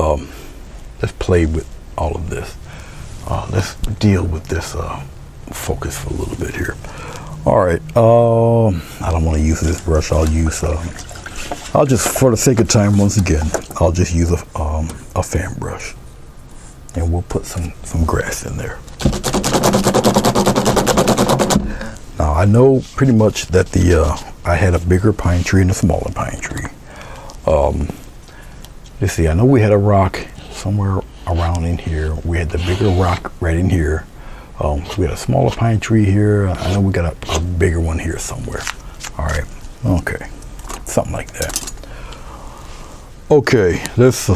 play with all of this. Let's deal with this focus for a little bit here. All right, I don't want to use this brush. I'll just, for the sake of time, once again, I'll just use a fan brush, and we'll put some grass in there. Now I know pretty much that I had a bigger pine tree and a smaller pine tree. Let's see, I know we had a rock somewhere around in here. We had the bigger rock right in here. We had a smaller pine tree here. I know we got a bigger one here somewhere. All right, okay, something like that. Okay, let's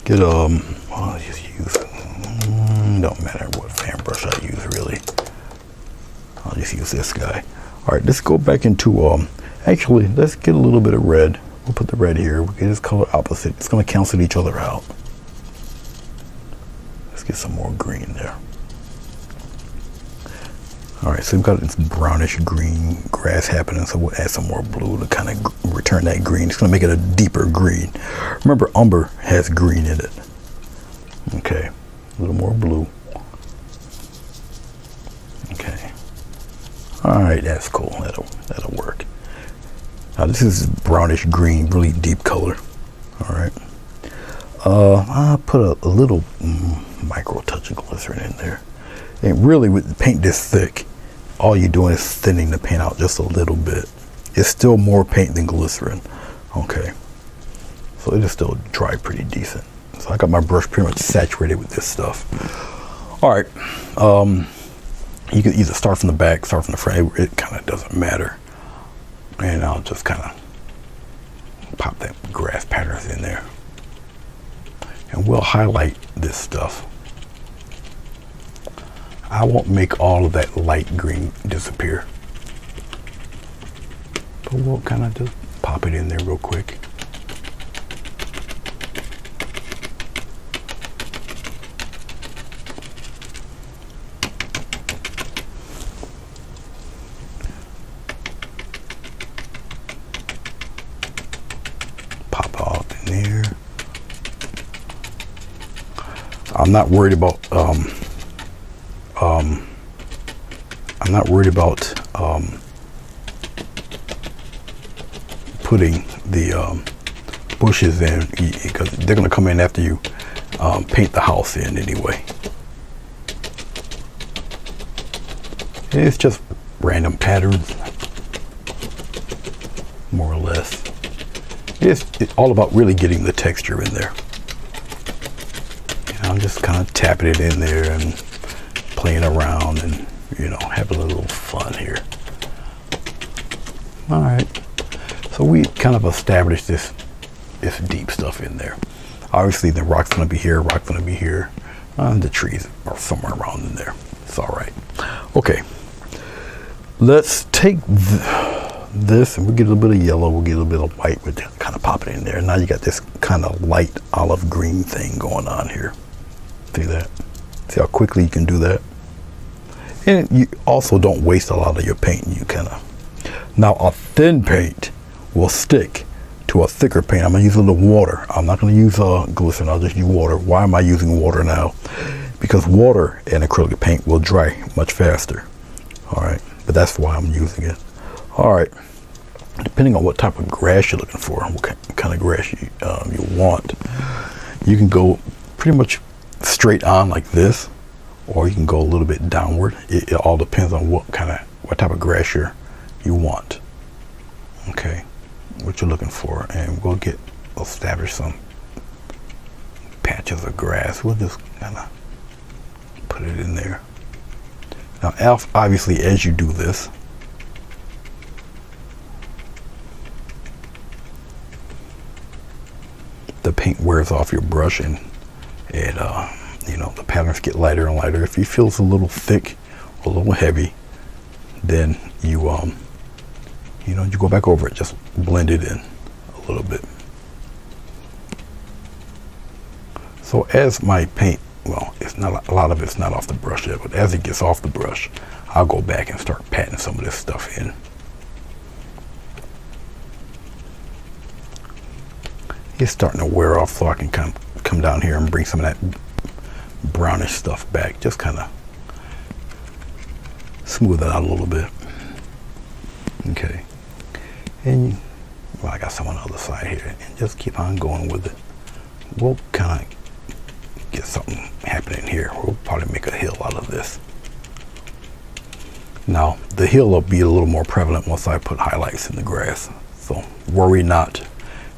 get I'll just use, don't matter what fan brush I use really. I'll just use this guy. All right, let's go back into, actually, let's get a little bit of red. We'll put the red here. We'll get this color opposite. It's gonna cancel each other out. Let's get some more green there. All right, so we've got this brownish green grass happening, so we'll add some more blue to kind of return that green. It's gonna make it a deeper green. Remember, umber has green in it. Okay, a little more blue. Okay. All right, that's cool. That'll work. Now this is brownish green, really deep color. All right. I'll put a little micro touch of glycerin in there. And really, with the paint this thick, all you're doing is thinning the paint out just a little bit. It's still more paint than glycerin. Okay. So it'll still dry pretty decent. So I got my brush pretty much saturated with this stuff. All right. You can either start from the back, start from the front. It kind of doesn't matter. And I'll just kind of pop that grass patterns in there. And we'll highlight this stuff. I won't make all of that light green disappear, but we'll kind of just pop it in there real quick. Pop off in there. I'm not worried about putting the bushes in, because they're going to come in after you paint the house in anyway. It's just random patterns, more or less. It's all about really getting the texture in there. I'm just kind of tapping it in there and playing around and, you know, having a little fun here. All right, so we kind of established this deep stuff in there. Obviously the rock's gonna be here, rock's gonna be here. The trees are somewhere around in there. It's all right. Okay, let's take this and we'll get a little bit of yellow, we'll get a little bit of white, we'll kind of pop it in there. Now you got this kind of light olive green thing going on here. See that? See how quickly you can do that? And you also don't waste a lot of your paint. You kind of, now a thin paint will stick to a thicker paint. I'm gonna use a little water. I'm not gonna use glycerin, I'll just use water. Why am I using water now? Because water and acrylic paint will dry much faster. All right, but that's why I'm using it. All right, depending on what type of grass you're looking for, what kind of grass you want, you can go pretty much straight on like this, or you can go a little bit downward. It all depends on what type of grass you want. Okay, what you're looking for, and we'll establish some patches patches of grass. We'll just kind of put it in there. Now, obviously, as you do this, the paint wears off your brush, and you know, the patterns get lighter and lighter. If you feel it's a little thick or a little heavy, then you you know, you go back over it, just blend it in a little bit. So as my paint, well, it's not, a lot of it's not off the brush yet, but as it gets off the brush, I'll go back and start patting some of this stuff in. It's starting to wear off, so I can come down here and bring some of that brownish stuff back. Just kind of smooth it out a little bit. Okay. And, well, I got some on the other side here. And just keep on going with it. We'll kind of get something happening here. We'll probably make a hill out of this. Now, the hill will be a little more prevalent once I put highlights in the grass. So, worry not.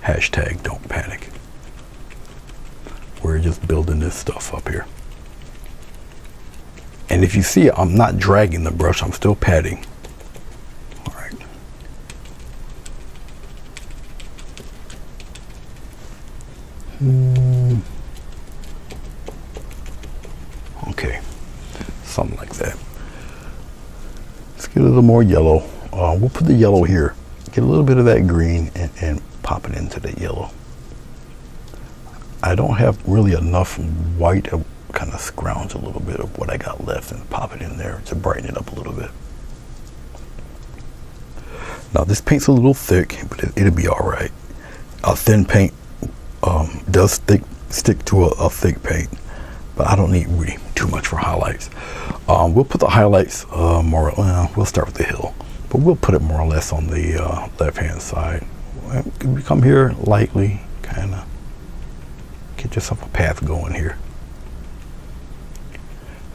Hashtag don't panic. We're just building this stuff up here. And if you see, I'm not dragging the brush, I'm still patting. All right. Okay, something like that. Let's get a little more yellow. We'll put the yellow here. Get a little bit of that green and pop it into the yellow. I don't have really enough white to kind of scrounge a little bit of what I got left and pop it in there to brighten it up a little bit. Now this paint's a little thick, but it'll be all right. A thin paint does stick to a thick paint, but I don't need really too much for highlights. We'll put the highlights more, we'll start with the hill, but we'll put it more or less on the left hand side. We come here lightly, kind of get yourself a path going here.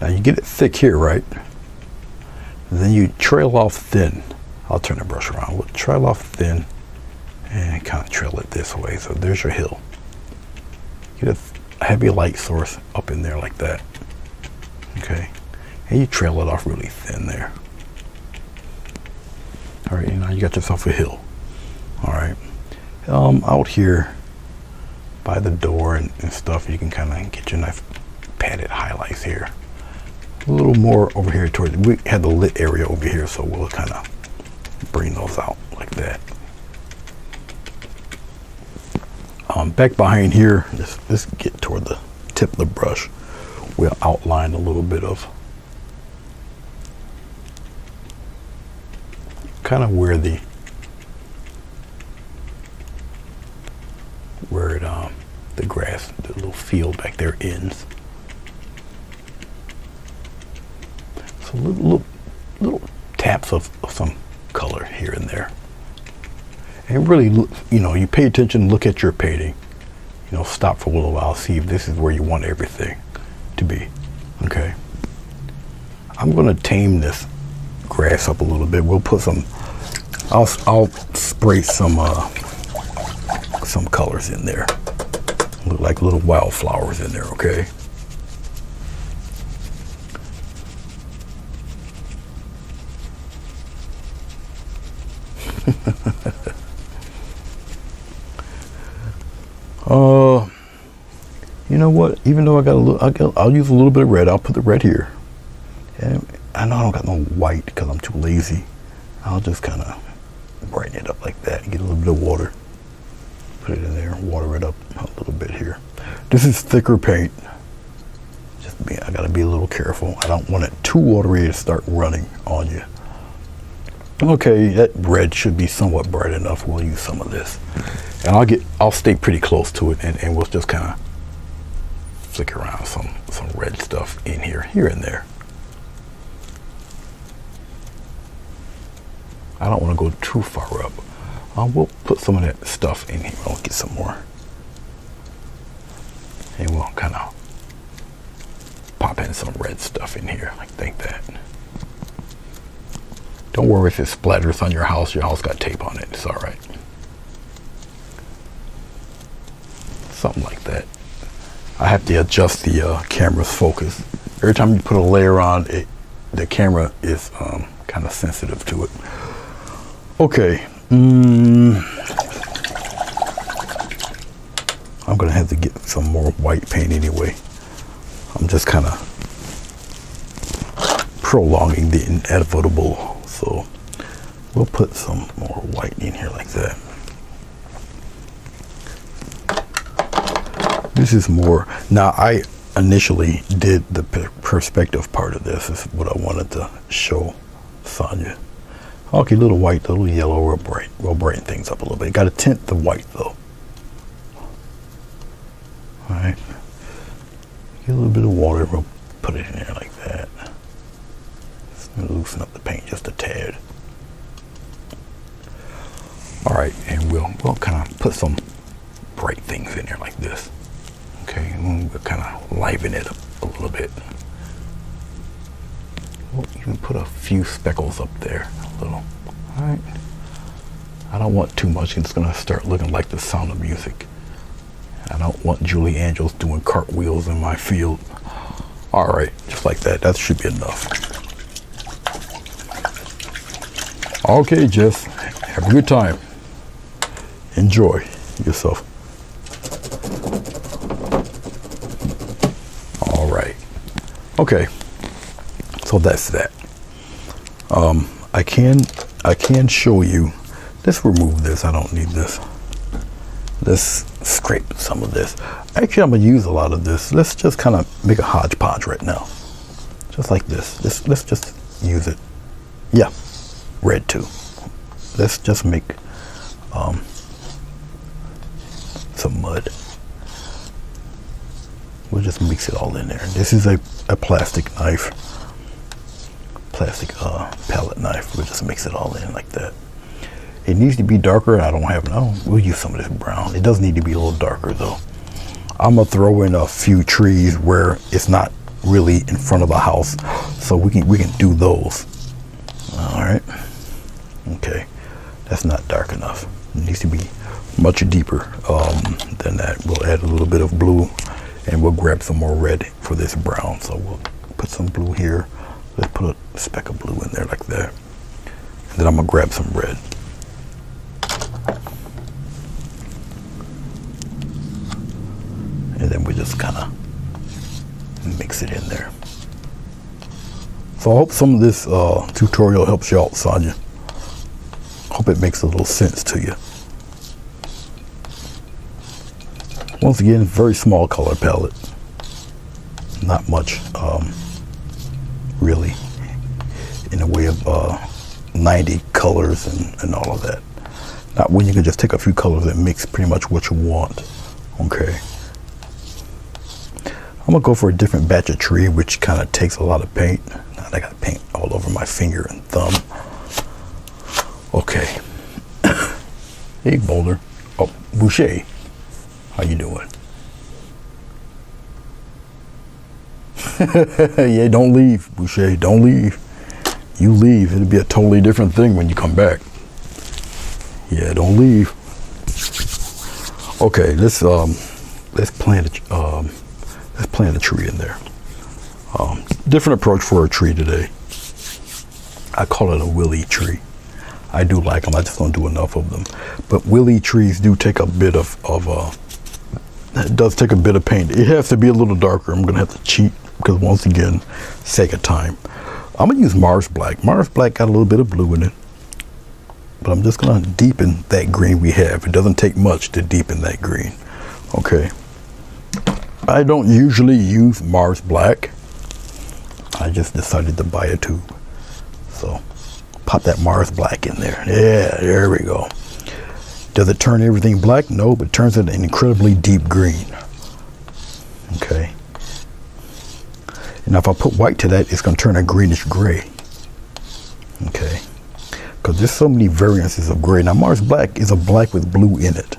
Now you get it thick here, right? And then you trail off thin. I'll turn the brush around. We'll trail off thin and kind of trail it this way. So there's your hill. Get a heavy light source up in there like that. Okay. And you trail it off really thin there. All right, and now you got yourself a hill. All right. Out here by the door and stuff, you can kind of get your nice padded highlights here. A little more over here towards, we had the lit area over here, so we'll kind of bring those out like that. Back behind here, let's get toward the tip of the brush. We'll outline a little bit of kind of where the grass, the little field back there ends. So little taps of some color here and there. And really, you know, you pay attention, look at your painting. You know, stop for a little while, see if this is where you want everything to be. Okay. I'm going to tame this grass up a little bit. We'll put some. I'll spray some colors in there. Look like little wildflowers in there. Okay. You know what? Even though I got a little, I'll use a little bit of red. I'll put the red here. And I know I don't got no white because I'm too lazy. I'll just kind of brighten it up like that. Get a little bit of water. Put it in there. Water it up a little bit here. This is thicker paint. I got to be a little careful. I don't want it too watery to start running on you. Okay, that red should be somewhat bright enough. We'll use some of this, and I'll stay pretty close to it, and we'll just kind of flick around some red stuff in here and there. I don't want to go too far up. We'll put some of that stuff in here. I'll get some more, and we'll kind of pop in some red stuff in here, like that. Don't worry if it splatters on your house. Your house got tape on it. It's all right. Something like that. I have to adjust the camera's focus. Every time you put a layer on it, the camera is kind of sensitive to it. Okay. I'm gonna have to get some more white paint anyway. I'm just kind of prolonging the inevitable, so we'll put some more white in here like that. This is more, now I initially did the perspective part of this. This is what I wanted to show Sonja. Okay, little white, little yellow, real bright. We'll brighten things up a little bit. Got to tint the white though. All right. Get a little bit of water. We'll put it in there like that. Just loosen up the paint just a tad. All right, and we'll kind of put some bright things in there like this. Okay, and we'll kind of liven it up a little bit. We'll even put a few speckles up there, a little. All right. I don't want too much. It's gonna start looking like The Sound of Music. I don't want Julie Andrews doing cartwheels in my field. All right, just like that. That should be enough. Okay, Jess, have a good time. Enjoy yourself. All right. Okay. So that's that. I can show you. Let's remove this. I don't need this. Let's scrape some of this. Actually, I'm gonna use a lot of this. Let's just kind of make a hodgepodge right now, just like this. Let's just use it. Yeah, red too. Let's just make some mud. We'll just mix it all in there. This is a plastic knife. Plastic palette knife. We'll just mix it all in like that. It needs to be darker. I don't have no. We'll use some of this brown. It does need to be a little darker though. I'm gonna throw in a few trees where it's not really in front of the house, so we can do those. All right. Okay. That's not dark enough. It needs to be much deeper than that. We'll add a little bit of blue, and we'll grab some more red for this brown. So we'll put some blue here. Let's put a speck of blue in there like that. And then I'm gonna grab some red. And then we just kind of mix it in there. So I hope some of this tutorial helps you out, Sonja. Hope it makes a little sense to you. Once again, very small color palette. Not much, really, in the way of 90 colors and all of that. Not when you can just take a few colors and mix pretty much what you want. Okay. I'm gonna go for a different batch of tree, which kind of takes a lot of paint. Now I got paint all over my finger and thumb. Okay. Hey, Boulder. Oh, Boucher. How you doing? Yeah, don't leave, Boucher. Don't leave. You leave, it'll be a totally different thing when you come back. Yeah, don't leave. Okay, let's plant a tree in there. Different approach for a tree today. I call it a willy tree. I do like them. I just don't do enough of them. But willy trees do take a bit of it does take a bit of paint. It has to be a little darker. I'm gonna have to cheat because once again, sake of time. I'm gonna use Mars Black. Mars Black got a little bit of blue in it, but I'm just gonna deepen that green we have. It doesn't take much to deepen that green. Okay. I don't usually use Mars Black. I just decided to buy a tube. So pop that Mars Black in there. Yeah, there we go. Does it turn everything black? No, but it turns it an incredibly deep green. Okay. And if I put white to that, it's going to turn a greenish gray. Okay. Because there's so many variances of gray. Now, Mars Black is a black with blue in it.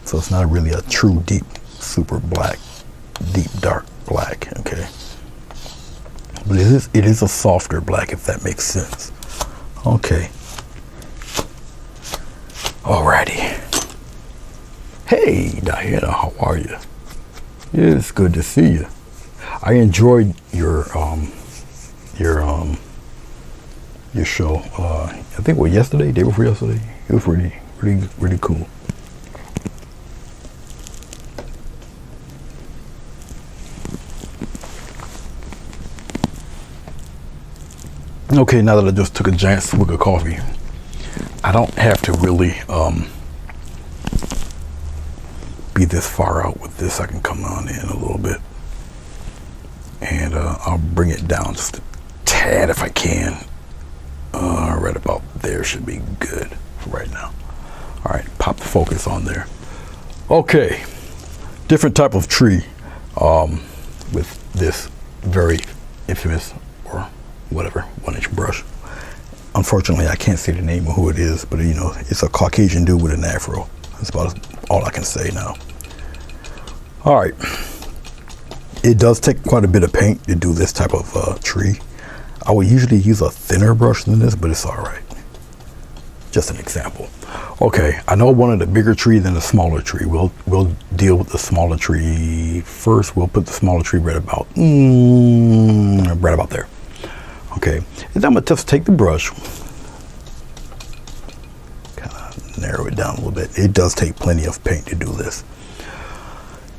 So it's not really a true deep, super black, deep, dark black. Okay. But it is a softer black, if that makes sense. Okay. Alrighty. Hey, Diana, how are you? It's good to see you. I enjoyed your show. I think yesterday, day before yesterday. It was really cool. Okay, now that I just took a giant swig of coffee, I don't have to really be this far out with this. I can come on in a little bit, and I'll bring it down just a tad if I can. Right about there should be good for right now. All right, pop the focus on there. Okay, different type of tree with this very infamous, or whatever, 1-inch brush. Unfortunately, I can't say the name of who it is, but you know, it's a Caucasian dude with an afro. That's about all I can say now. All right, it does take quite a bit of paint to do this type of tree. I would usually use a thinner brush than this, but it's all right. Just an example. Okay, I know one of the bigger tree than the smaller tree. We'll deal with the smaller tree first. We'll put the smaller tree right about there. Okay, and I'm gonna just take the brush, kind of narrow it down a little bit. It does take plenty of paint to do this.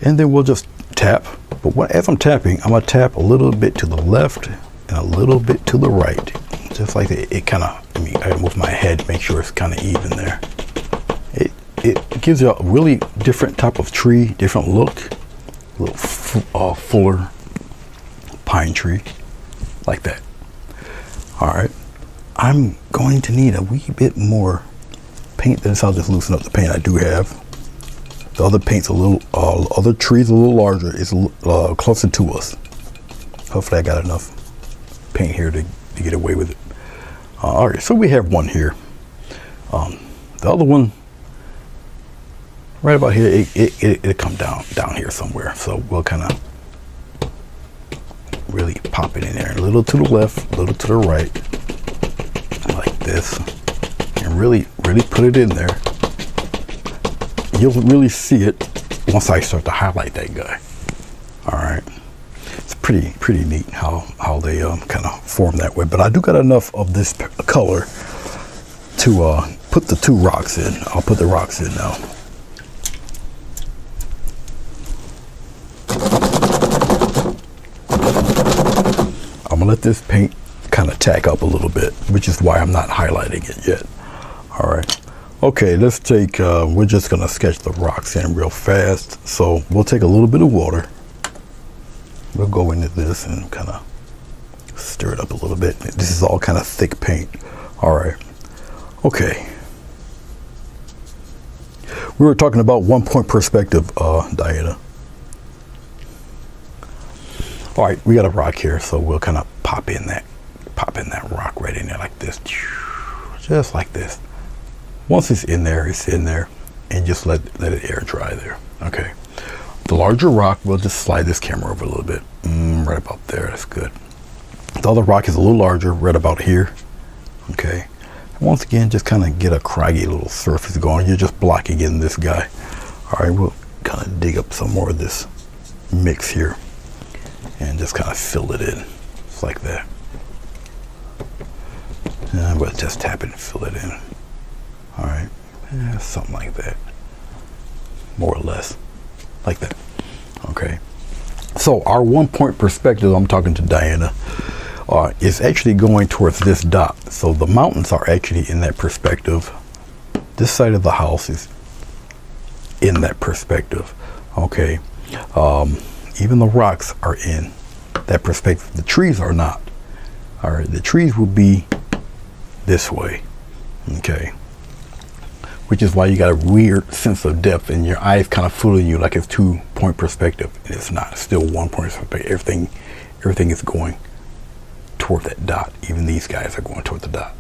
And then we'll just tap. But as I'm tapping, I'm gonna tap a little bit to the left and a little bit to the right, just like that. It kind of, I gotta move my head, make sure it's kind of even there. It gives you a really different type of tree, different look, a little fuller pine tree, like that. All right, I'm going to need a wee bit more paint than this. I'll just loosen up the paint I do have. The other paint's a little, other tree's a little larger. It's closer to us. Hopefully I got enough paint here to get away with it. All right, so we have one here. The other one, right about here, it'll come down here somewhere. So we'll kind of really pop it in there. A little to the left, a little to the right, like this. And really put it in there. You'll really see it once I start to highlight that guy. All right, it's pretty neat how they kind of form that way. But I do got enough of this color to put the two rocks in. I'll put the rocks in now. I'm gonna let this paint kind of tack up a little bit, which is why I'm not highlighting it yet. All right. Okay, let's take, we're just gonna sketch the rocks in real fast. So we'll take a little bit of water. We'll go into this and kind of stir it up a little bit. This is all kind of thick paint. All right, okay. We were talking about 1-point perspective, Diana. All right, we got a rock here, so we'll kind of pop in that rock right in there like this, just like this. Once it's in there, and just let it air dry there. Okay. The larger rock, we'll just slide this camera over a little bit. Right about there, that's good. The other rock is a little larger, right about here. Okay. And once again, just kind of get a craggy little surface going. You're just blocking in this guy. All right, we'll kind of dig up some more of this mix here and just kind of fill it in, just like that. And we'll just tap it and fill it in. All right, something like that, more or less, like that. Okay, so our 1-point perspective, I'm talking to Diana, is actually going towards this dot. So the mountains are actually in that perspective. This side of the house is in that perspective. Okay, even the rocks are in that perspective. The trees are not. All right, the trees will be this way. Okay. Which is why you got a weird sense of depth and your eyes kind of fooling you like it's 2-point perspective. And it's not. It's still 1-point perspective. Everything is going toward that dot. Even these guys are going toward the dot.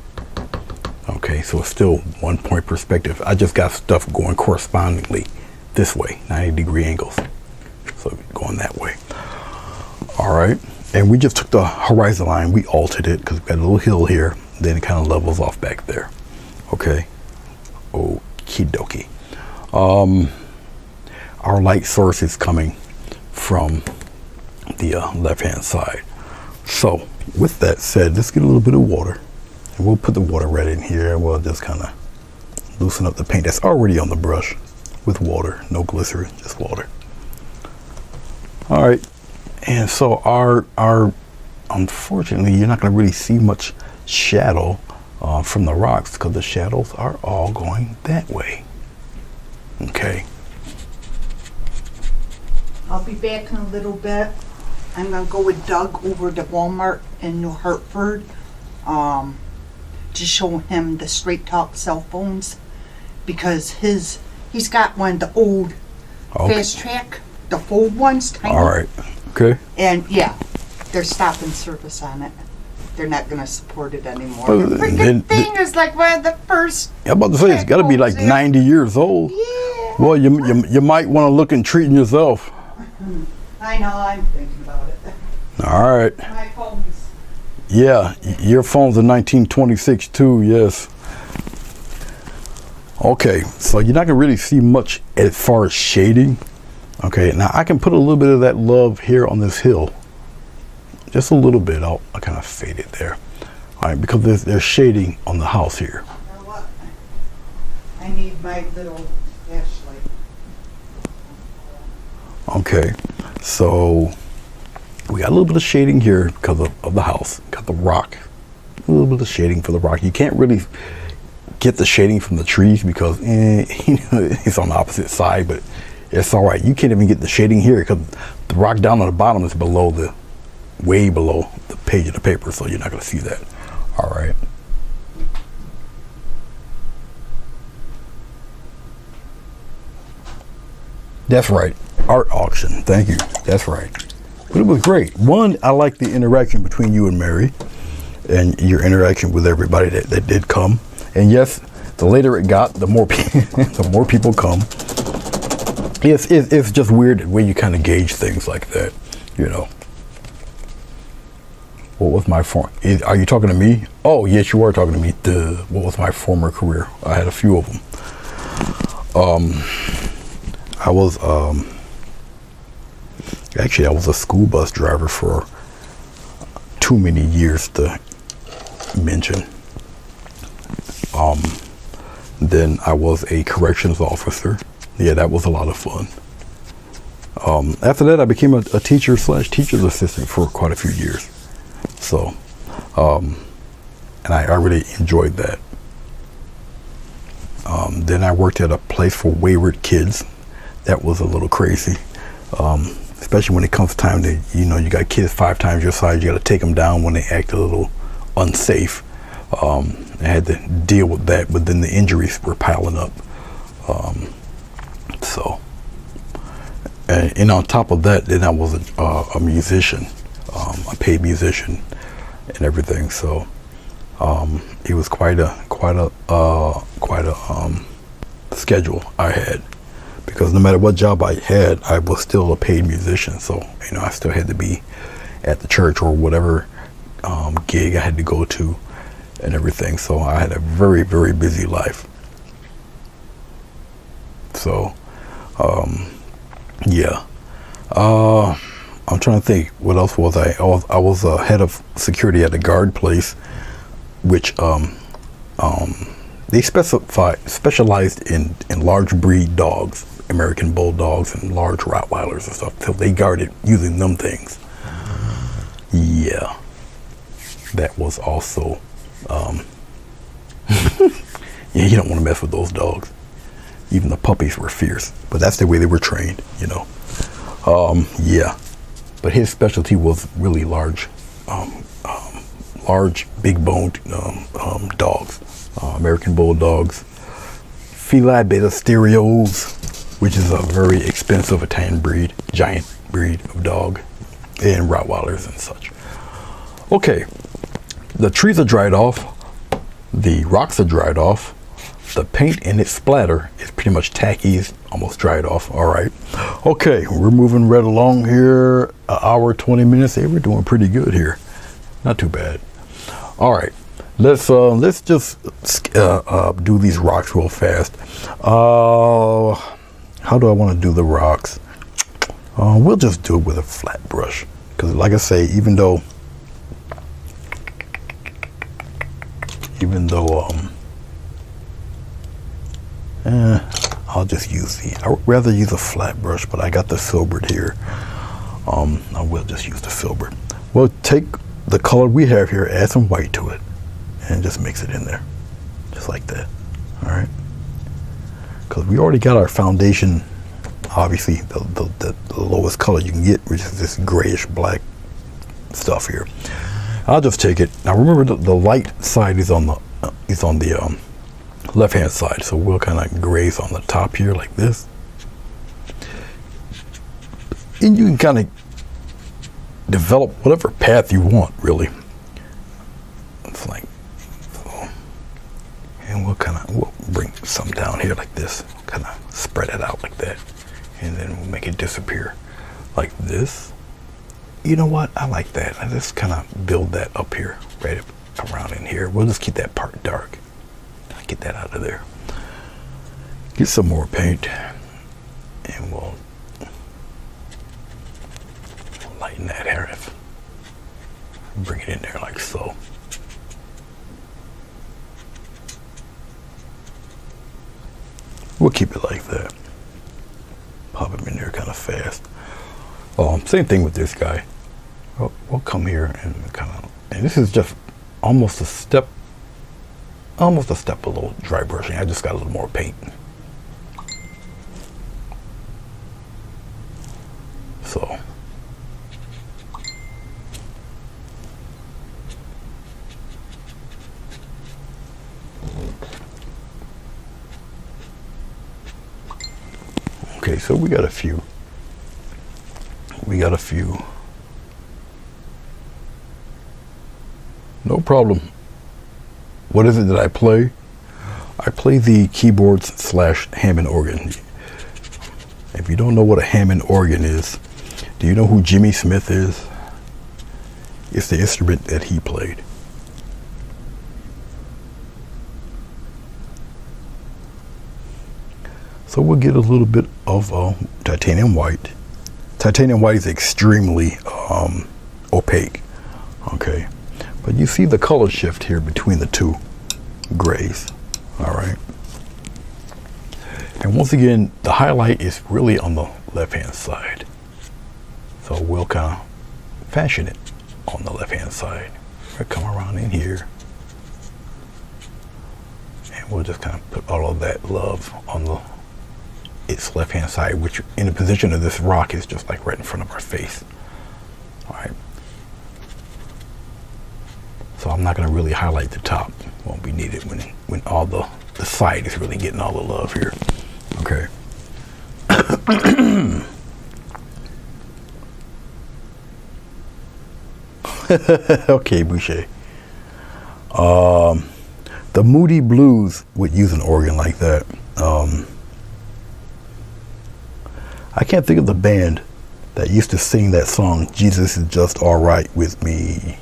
Okay, so it's still 1-point perspective. I just got stuff going correspondingly this way, 90-degree angles. So going that way. All right, and we just took the horizon line. We altered it because we got a little hill here. Then it kind of levels off back there. Okay. Okie dokie. Our light source is coming from the left-hand side. So with that said, let's get a little bit of water, and we'll put the water right in here, and we'll just kind of loosen up the paint that's already on the brush with water, no glycerin, just water. All right, and so our unfortunately, you're not going to really see much shadow from the rocks because the shadows are all going that way. Okay. I'll be back in a little bit. I'm going to go with Doug over to Walmart in New Hartford to show him the Straight Talk cell phones, because he's got one of the old Fast Track, the fold ones, tiny. All right. Okay. And yeah, they're stopping service on it. They're not going to support it anymore. The Then- freaking thing is like one of the first. I'm about to say it's got to be like 90 years old. Yeah. Well, you might want to look and treating yourself. I know, I'm thinking about it. All right. My phone's. Yeah, your phone's a 1926 too. Yes. Okay, so you're not gonna really see much as far as shading. Okay, now I can put a little bit of that love here on this hill. Just a little bit. I'll kind of fade it there. All right, because there's shading on the house here. You know what? I need my little flashlight. Okay, so we got a little bit of shading here because of the house. Got the rock. A little bit of shading for the rock. You can't really get the shading from the trees because it's on the opposite side, but it's all right. You can't even get the shading here because the rock down on the bottom is way below the page of the paper, so you're not going to see that. All right. That's right. Art auction. Thank you. That's right. But it was great. One, I like the interaction between you and Mary and your interaction with everybody that did come. And yes, the later it got, the more the more people come. It's just weird the way you kind of gauge things like that, you know. What was my are you talking to me? Oh, yes, you are talking to me. What was my former career? I had a few of them. I was actually I was a school bus driver for too many years to mention. Then I was a corrections officer. Yeah, that was a lot of fun. After that, I became a teacher / teacher's assistant for quite a few years. So, and I really enjoyed that. Then I worked at a place for wayward kids. That was a little crazy, especially when it comes time to, you got kids 5 times your size. You got to take them down when they act a little unsafe. I had to deal with that, but then the injuries were piling up. And on top of that, then I was a musician, a paid musician, and everything. So it was quite a schedule I had, because no matter what job I had, I was still a paid musician. So I still had to be at the church or whatever gig I had to go to, and everything. So I had a very, very busy life. So yeah. I'm trying to think, what else was I? I was head of security at the guard place, which they specialized in large breed dogs, American bulldogs and large Rottweilers and stuff. So they guarded using them things. Yeah, that was also. Yeah, you don't want to mess with those dogs. Even the puppies were fierce, but that's the way they were trained, Yeah, but his specialty was really large, big boned dogs, American bulldogs, Feli Beta Stereos, which is a very expensive Italian breed, giant breed of dog, and Rottweilers and such. Okay, the trees are dried off, the rocks are dried off. The paint and its splatter is pretty much tacky, it's almost dried off. All right. Okay, we're moving right along here. An hour, 20 minutes. Hey, we're doing pretty good here. Not too bad. All right. Let's just do these rocks real fast. How do I want to do the rocks? We'll just do it with a flat brush, because like I say, even though I'll just use I would rather use a flat brush, but I got the filbert here. I will just use the filbert. We'll take the color we have here, add some white to it, and just mix it in there, just like that. All right, because we already got our foundation. Obviously, the lowest color you can get, which is this grayish black stuff here. I'll just take it. Now remember, the light side is on the left hand side, so we'll kind of graze on the top here like this, and you can kind of develop whatever path you want, really. It's like so. And we'll bring some down here like this, kind of spread it out like that, and then we'll make it disappear like this. You know what, I like that. I just kind of build that up here, right up around in here. We'll just keep that part dark. Get that out of there. Get some more paint, and we'll lighten that hair. Bring it in there like so. We'll keep it like that. Pop him in there kind of fast. Same thing with this guy. We'll come here and and this is just almost a step below dry brushing. I just got a little more paint. So okay, so we got a few. No problem. What is it that I play? I play the keyboards / Hammond organ. If you don't know what a Hammond organ is, do you know who Jimmy Smith is? It's the instrument that he played. So we'll get a little bit of titanium white. Titanium white is extremely opaque, okay? But you see the color shift here between the two grays, all right? And once again, the highlight is really on the left-hand side. So we'll kind of fashion it on the left-hand side. We'll come around in here, and we'll just kind of put all of that love on its left-hand side, which in the position of this rock is just like right in front of our face, all right? So I'm not going to really highlight the top. Won't be needed when all the side is really getting all the love here. Okay. Okay, Boucher. The Moody Blues would use an organ like that. I can't think of the band that used to sing that song, Jesus is Just Alright With Me.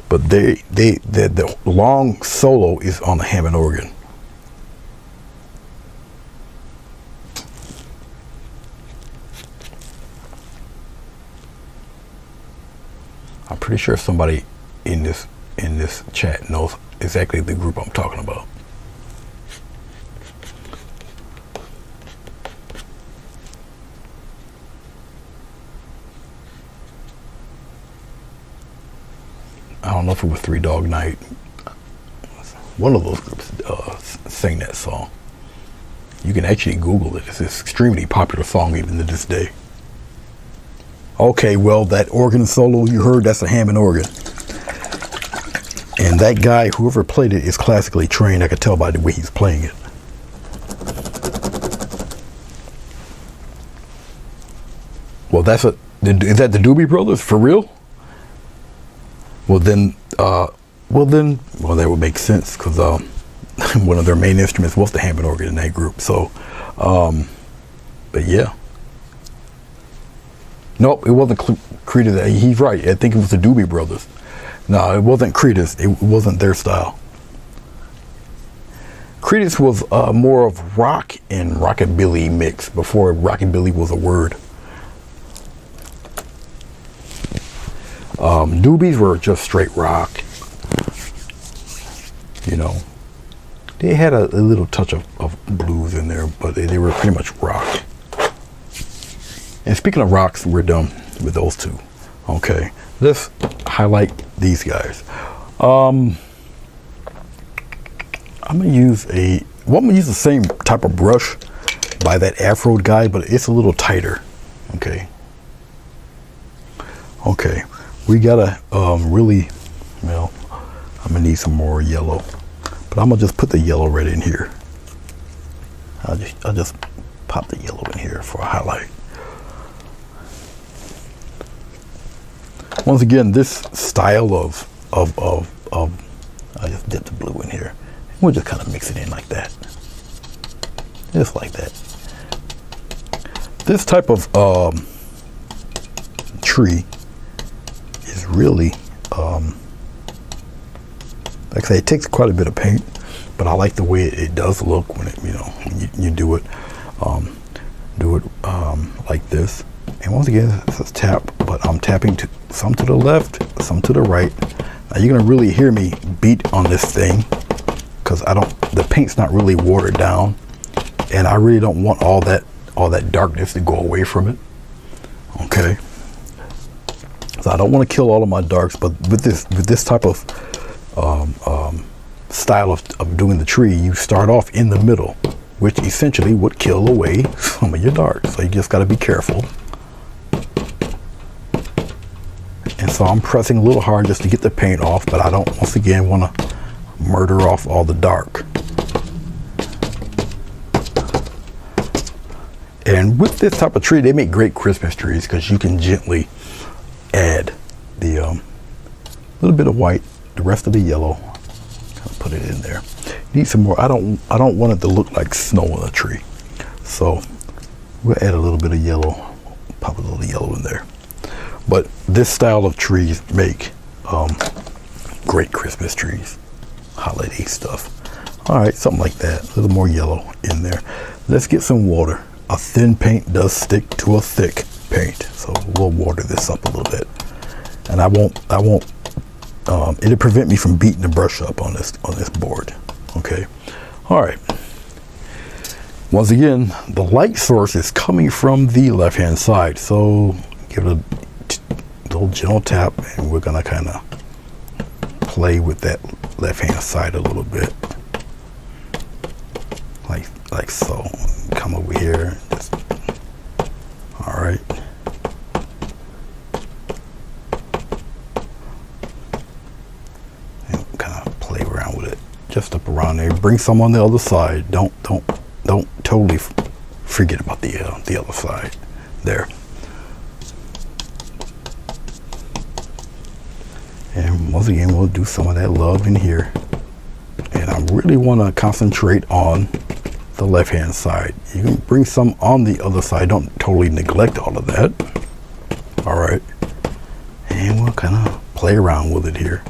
But the long solo is on the Hammond organ. I'm pretty sure somebody in this chat knows exactly the group I'm talking about. I don't know if it was Three Dog Night. One of those groups sang that song. You can actually Google it. It's an extremely popular song even to this day. Okay, well, that organ solo you heard, that's a Hammond organ. And that guy, whoever played it, is classically trained. I could tell by the way he's playing it. Well, is that the Doobie Brothers for real? Well, that would make sense, because one of their main instruments was the Hammond organ in that group. So, but yeah. Nope, it wasn't Creedence. He's right. I think it was the Doobie Brothers. No, it wasn't Creedence. It wasn't their style. Creedence was more of rock and rockabilly mix before rockabilly was a word. Doobies were just straight rock. You know, they had a little touch of blues in there, but they were pretty much rock. And speaking of rocks, we're done with those two. Okay, let's highlight these guys. I'm gonna use the same type of brush by that Afro guy, but it's a little tighter. Okay. Okay, we gotta really, well, I'm gonna need some more yellow, but I'm gonna just put the yellow right in here. I'll just pop the yellow in here for a highlight. Once again, this style of I just dip the blue in here. We'll just kind of mix it in like that, just like that. This type of tree is really, like I say, it takes quite a bit of paint, but I like the way it does look when it, when you do it like this. And once again, it's a tap, but I'm tapping some to the left, some to the right. Now you're gonna really hear me beat on this thing because the paint's not really watered down, and I really don't want all that darkness to go away from it. Okay, so I don't want to kill all of my darks, but with this type of style of doing the tree, you start off in the middle, which essentially would kill away some of your darks. So you just got to be careful. And so I'm pressing a little hard just to get the paint off, but I don't, once again, want to murder off all the dark. And with this type of tree, they make great Christmas trees because you can gently add the little bit of white, the rest of the yellow, kind of put it in there. Need some more. I don't want it to look like snow on a tree, so we'll add a little bit of yellow, pop a little yellow in there. But this style of trees make great Christmas trees, holiday stuff. All right, something like that. A little more yellow in there. Let's get some water. A thin paint does stick to a thick paint, so we'll water this up a little bit. And I won't. It'll prevent me from beating the brush up on this board. Okay. All right. Once again, the light source is coming from the left-hand side, so give it a little gentle tap, and we're gonna kind of play with that left-hand side a little bit, like so. Come over here. All right. And kind of play around with it, just up around there. Bring some on the other side. Don't totally forget about the other side there. And once again, we'll do some of that love in here. And I really want to concentrate on the left-hand side. You can bring some on the other side. Don't totally neglect all of that. All right. And we'll kind of play around with it here.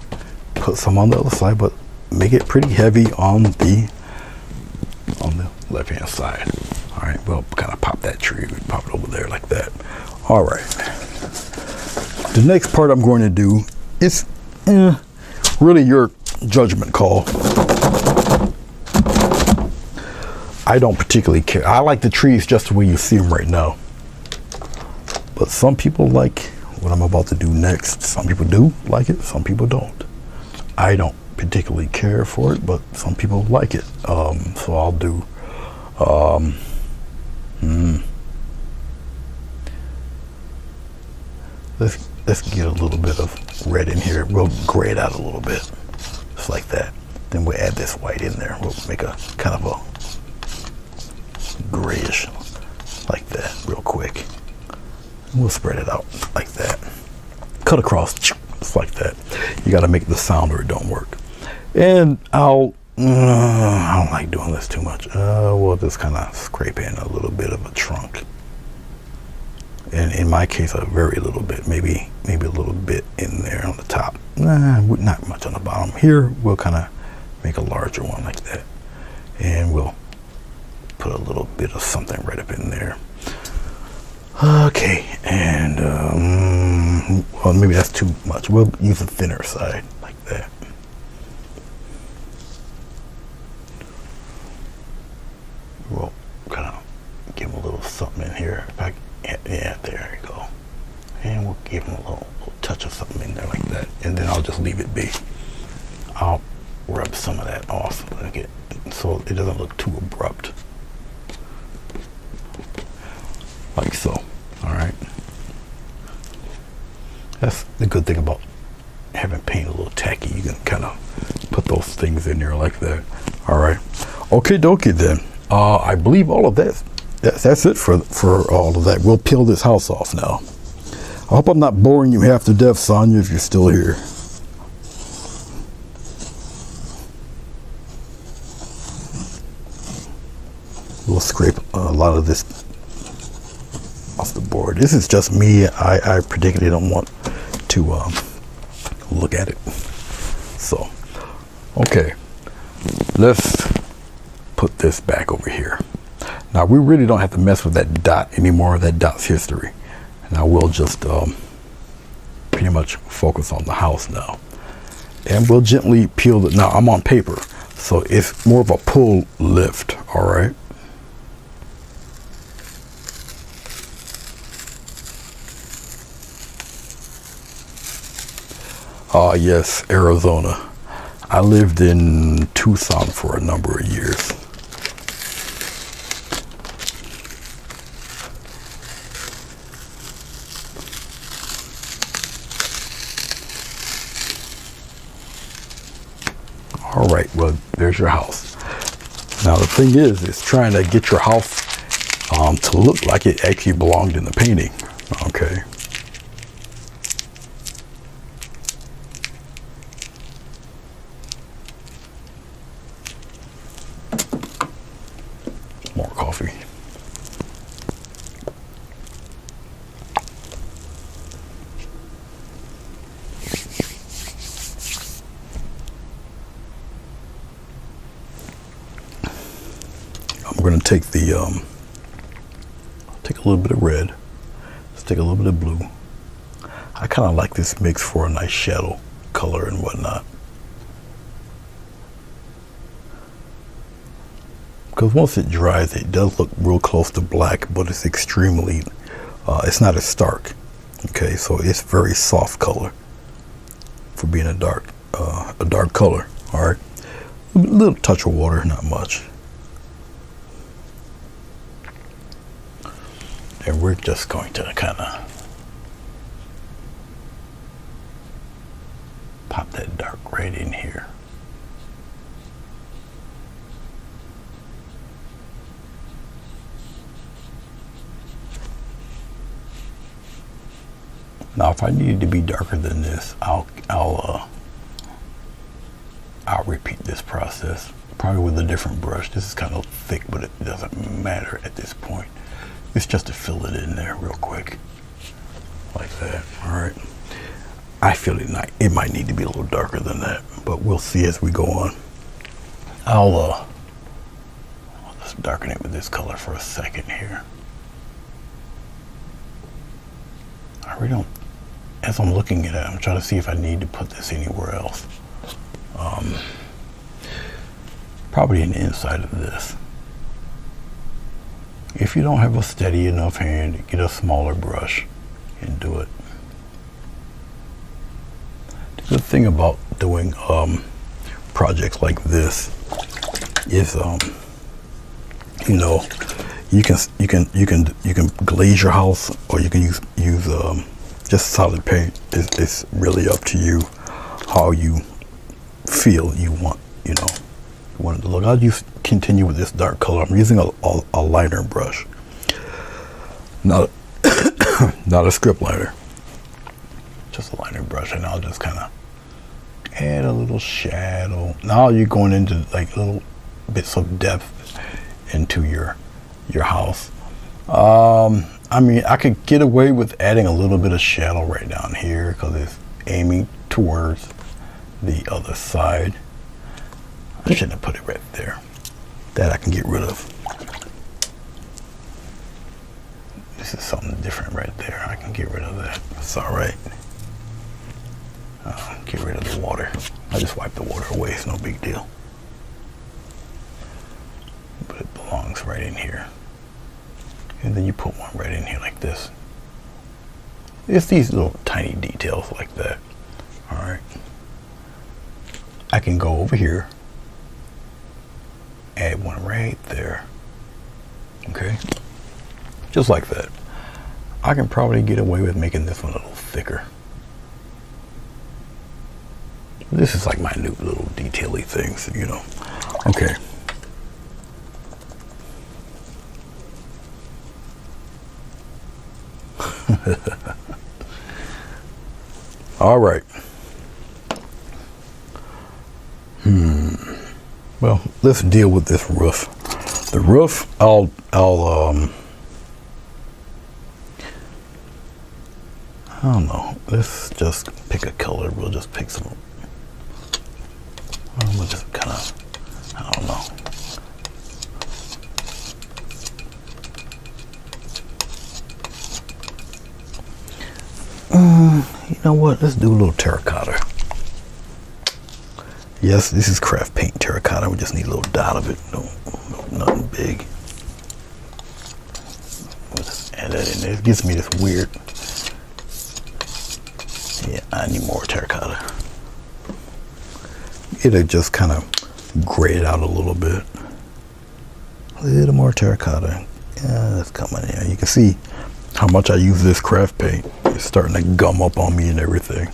Put some on the other side, but make it pretty heavy on the left-hand side. All right. We'll kind of pop that tree. We pop it over there like that. All right. The next part I'm going to do is really your judgment call. I don't particularly care. I like the trees just the way you see them right now. But some people like what I'm about to do next. Some people do like it, some people don't. I don't particularly care for it, but some people like it. So I'll do let's get a little bit of red in here. We'll gray it out a little bit, just like that. Then we'll add this white in there. We'll make a kind of a grayish like that real quick. And we'll spread it out like that. Cut across just like that. You got to make the sound or it don't work. And I don't like doing this too much. We'll just kind of scrape in a little bit of a trunk. And in my case, a very little bit, maybe a little bit in there on the top. Not much on the bottom. Here, we'll kind of make a larger one like that. And we'll put a little bit of something right up in there. Okay, and well, maybe that's too much. We'll use a thinner side like that. We'll kind of give him a little something in here. If I, yeah, there you go. And we'll give him a little touch of something in there like that. And then I'll just leave it be. I'll rub some of that off so it doesn't look too abrupt. Like so. All right. That's the good thing about having paint a little tacky. You can kind of put those things in there like that. All right. Okay, dokie then. I believe all of that's it for all of that. We'll peel this house off now. I hope I'm not boring you half to death, Sonja, if you're still here. We'll scrape a lot of this off the board. This is just me. I particularly don't want to look at it. So, okay, let's put this back over here. Now we really don't have to mess with that dot anymore. That dot's history. And I will just pretty much focus on the house now. And we'll gently peel it. Now I'm on paper, so it's more of a pull lift, all right? Yes, Arizona. I lived in Tucson for a number of years. All right, well, there's your house. Now the thing is trying to get your house to look like it actually belonged in the painting. Okay. More coffee. I'm going to take take a little bit of red. Let's take a little bit of blue. I kind of like this mix for a nice shadow color and whatnot. Because once it dries, it does look real close to black, but it's extremely, it's not as stark. Okay, so it's very soft color for being a dark color. All right, a little touch of water, not much. And we're just going to kind of pop that dark red in here. Now, if I needed to be darker than this, I'll repeat this process, probably with a different brush. This is kind of thick, but it doesn't matter at this point. It's just to fill it in there real quick, like that. All right. I feel it might need to be a little darker than that, but we'll see as we go on. I'll just darken it with this color for a second here. I really don't. As I'm looking at it, I'm trying to see if I need to put this anywhere else. Probably in the inside of this. If you don't have a steady enough hand, get a smaller brush and do it. The good thing about doing projects like this is, you know, you can glaze your house, or you can use just solid paint. It's really up to you how you feel you want, you know, you want it to look. I'll continue with this dark color. I'm using a liner brush, not a script liner, just a liner brush, and I'll just kind of add a little shadow. Now you're going into like little bits of depth into your house. I mean, I could get away with adding a little bit of shadow right down here because it's aiming towards the other side. I shouldn't have put it right there. That I can get rid of. This is something different right there. I can get rid of that. It's all right. Get rid of the water. I just wipe the water away. It's no big deal. But it belongs right in here. And then you put one right in here like this. It's these little tiny details like that. All right. I can go over here, add one right there. Okay. Just like that. I can probably get away with making this one a little thicker. This is like my new little detail-y things, you know. Okay. All right. Well, let's deal with this roof. The roof, I don't know. Let's just pick a color. We'll just pick some. We'll just kind of, I don't know. You know what? Let's do a little terracotta. Yes, this is craft paint terracotta. We just need a little dot of it. No, nothing big. We'll just add that in there. It gives me this weird. Yeah, I need more terracotta. It'll just kind of gray it out a little bit. A little more terracotta. Yeah, that's coming in. You can see how much I use this craft paint. It's starting to gum up on me and everything.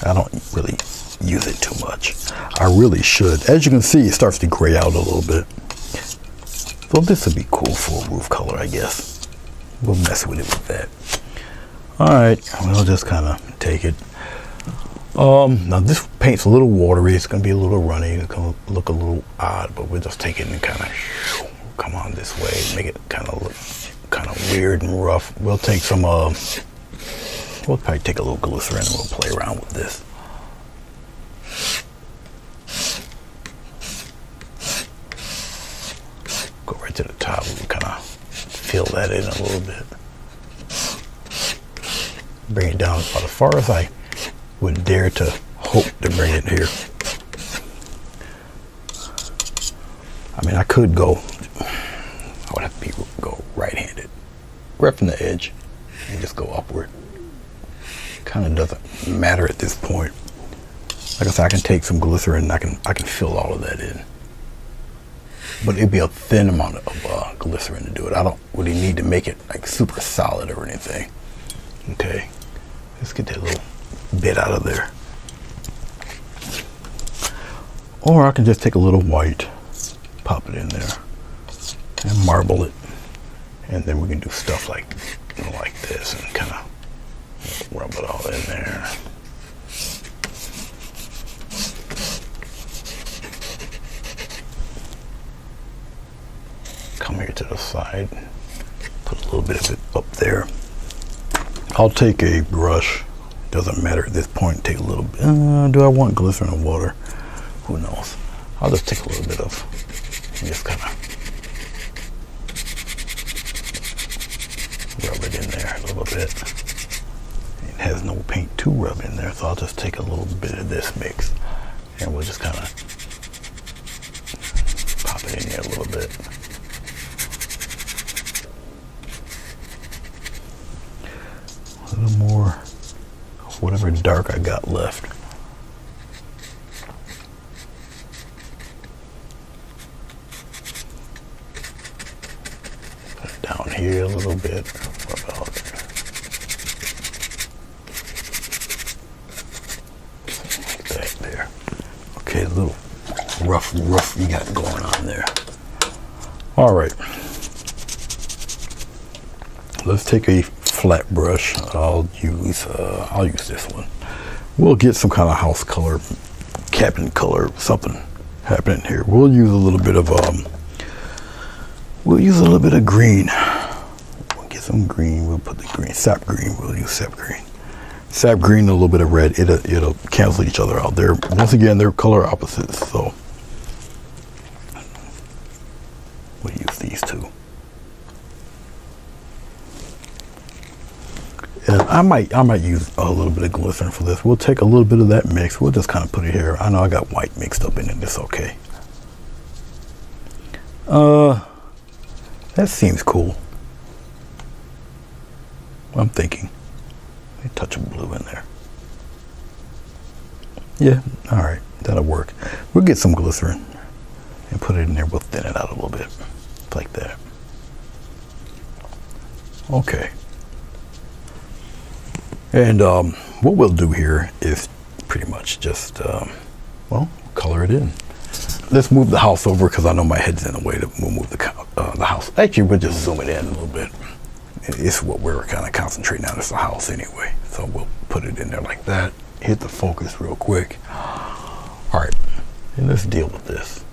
I don't really use it too much. I really should. As you can see, it starts to gray out a little bit. So this would be cool for a roof color, I guess. We'll mess with it with that. All right, we'll just kind of take it. Now this paint's a little watery. It's gonna be a little runny. It's gonna look a little odd, but we'll just take it and kind of come on this way, make it kind of look kind of weird and rough. We'll take some. We'll probably take a little glycerin and we'll play around with this. Go right to the top. We'll kind of fill that in a little bit. Bring it down about as far as I would dare to hope to bring it here. I mean, I could go. I would have to go right-handed, right from the edge, and just go upward. Kind of doesn't matter at this point. Like I said, I can take some glycerin and I can fill all of that in. But it'd be a thin amount of glycerin to do it. I don't really need to make it like super solid or anything. Okay, let's get that little bit out of there. Or I can just take a little white, pop it in there, and marble it. And then we can do stuff like, you know, like this and kind of rub it all in there. Come here to the side, put a little bit of it up there. I'll take a brush, doesn't matter at this point, take a little bit. Do I want glycerin or water? Who knows? I'll just take a little bit of, and just kind of rub it in there a little bit. It has no paint to rub in there, so I'll just take a little bit of this mix and we'll just kind of pop it in there a little bit. A little more of whatever dark I got left. Put it down here a little bit. What about like that there? Okay, a little rough you got going on there. All right. Let's take a flat brush. I'll use this one. We'll get some kind of house color, cabin color, something happening here. We'll use a little bit of green. We'll get some green. We'll put the green, sap green. We'll use sap green. Sap green and a little bit of red. It'll cancel each other out. Once again, they're color opposites. So I might use a little bit of glycerin for this. We'll take a little bit of that mix. We'll just kind of put it here. I know I got white mixed up in it. It's okay. That seems cool. I'm thinking. A touch of blue in there. Yeah, all right, that'll work. We'll get some glycerin and put it in there. We'll thin it out a little bit, like that. Okay. And what we'll do here is pretty much just, well, color it in. Let's move the house over because I know my head's in the way. We'll move the house. Actually, we'll just zoom it in a little bit. It's what we're kind of concentrating on. It's the house anyway. So we'll put it in there like that. Hit the focus real quick. All right, and let's deal with this.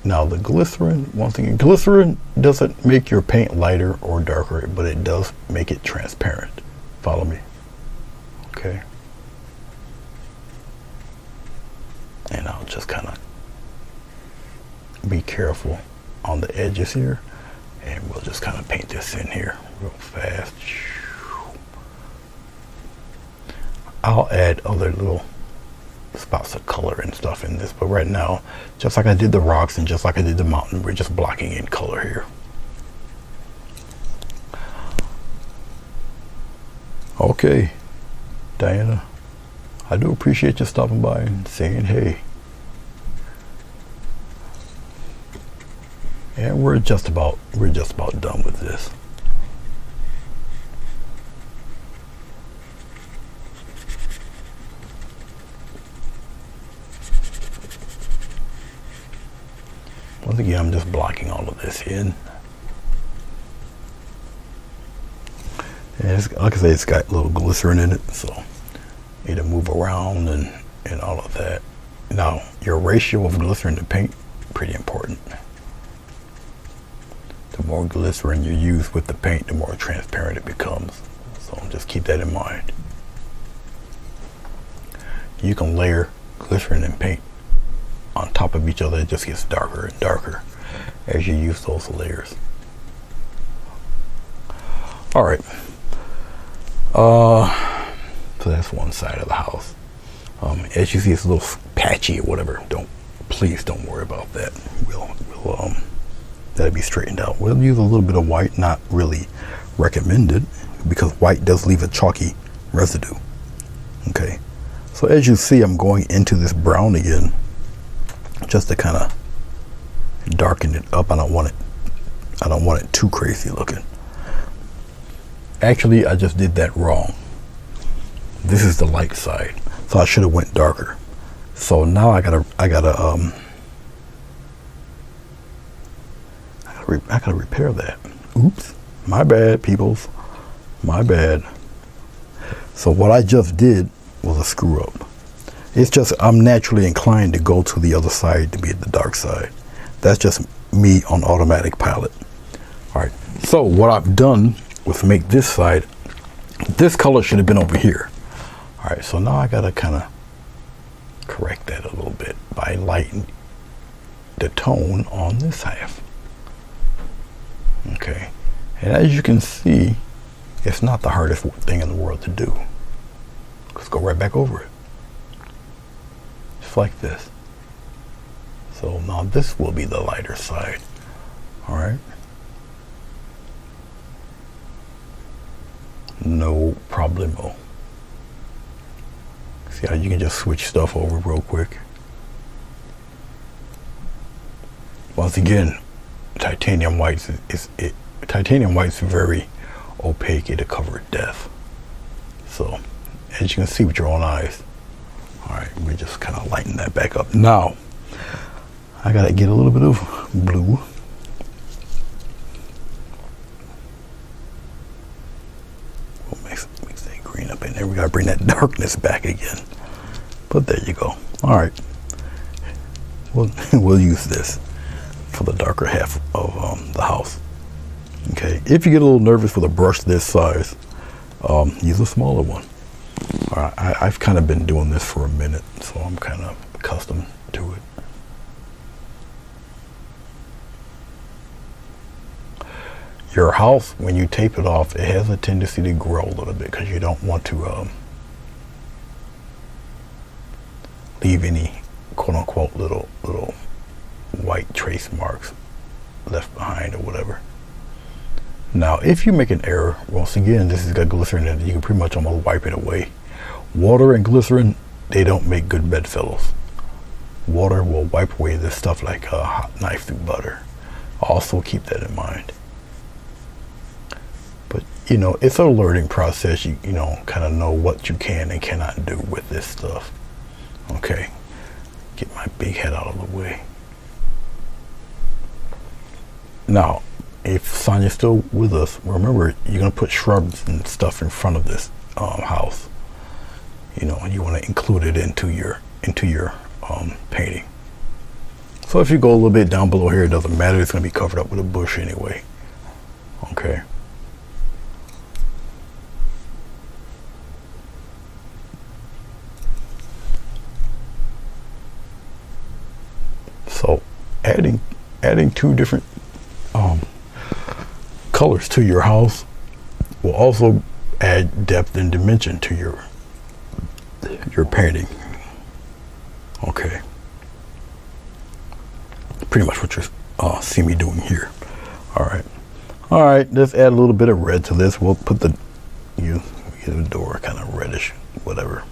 Now the glycerin, one thing, glycerin doesn't make your paint lighter or darker, but it does make it transparent. Follow me. Okay. And I'll just kind of be careful on the edges here, and we'll just kind of paint this in here real fast. I'll add other little spots of color and stuff in this, but right now, just like I did the rocks and just like I did the mountain, we're just blocking in color here. Okay, Diana, I do appreciate you stopping by and saying hey. And we're just about done with this. Once again, I'm just blocking all of this in. And it's, like I say, it's got a little glycerin in it, so it'll move around and all of that. Now, your ratio of glycerin to paint, pretty important. The more glycerin you use with the paint, the more transparent it becomes. So just keep that in mind. You can layer glycerin and paint on top of each other. It just gets darker and darker as you use those layers. All right. So that's one side of the house. As you see, it's a little patchy or whatever. Please don't worry about that. We'll that'll be straightened out. We'll use a little bit of white, not really recommended, because white does leave a chalky residue. Okay. So as you see, I'm going into this brown again, just to kind of darken it up. I don't want it too crazy looking. Actually, I just did that wrong. This is the light side, so I should have went darker. So now I gotta repair that. Oops, my bad, peoples, my bad. So what I just did was a screw up. It's just I'm naturally inclined to go to the other side, to be at the dark side. That's just me on automatic pilot. All right, so what I've done was make this side, this color should have been over here. All right, so now I gotta kind of correct that a little bit by lightening the tone on this half. Okay, and as you can see, it's not the hardest thing in the world to do. Let's go right back over it. Just like this. So now this will be the lighter side. All right. No problemo. See how you can just switch stuff over real quick. Once again, titanium whites titanium white's very opaque. It'll cover death. So as you can see with your own eyes. All right, we just kind of lighten that back up. Now I gotta get a little bit of blue. We'll mix that green up in there. We gotta bring that darkness back again. But there you go. All right, we'll use this for the darker half of the house. Okay, if you get a little nervous with a brush this size, use a smaller one. All right, I've kind of been doing this for a minute, so I'm kind of accustomed to it. your house, when you tape it off, it has a tendency to grow a little bit because you don't want to leave any quote-unquote little white trace marks left behind or whatever. Now, if you make an error, once again, this has got glycerin in it. You can pretty much almost wipe it away. Water and glycerin, they don't make good bedfellows. Water will wipe away this stuff like a hot knife through butter. Also keep that in mind. But, you know, it's a learning process. You know, kind of know what you can and cannot do with this stuff. Okay, get my big head out of the way. Now, if Sonja's still with us, remember, you're going to put shrubs and stuff in front of this house. You know, and you want to include it into your painting. So if you go a little bit down below here, it doesn't matter. It's going to be covered up with a bush anyway. Okay. So adding two different colors to your house will also add depth and dimension to your painting. Okay, pretty much what you see me doing here. All right, let's add a little bit of red to this. We'll put the door kind of reddish, whatever.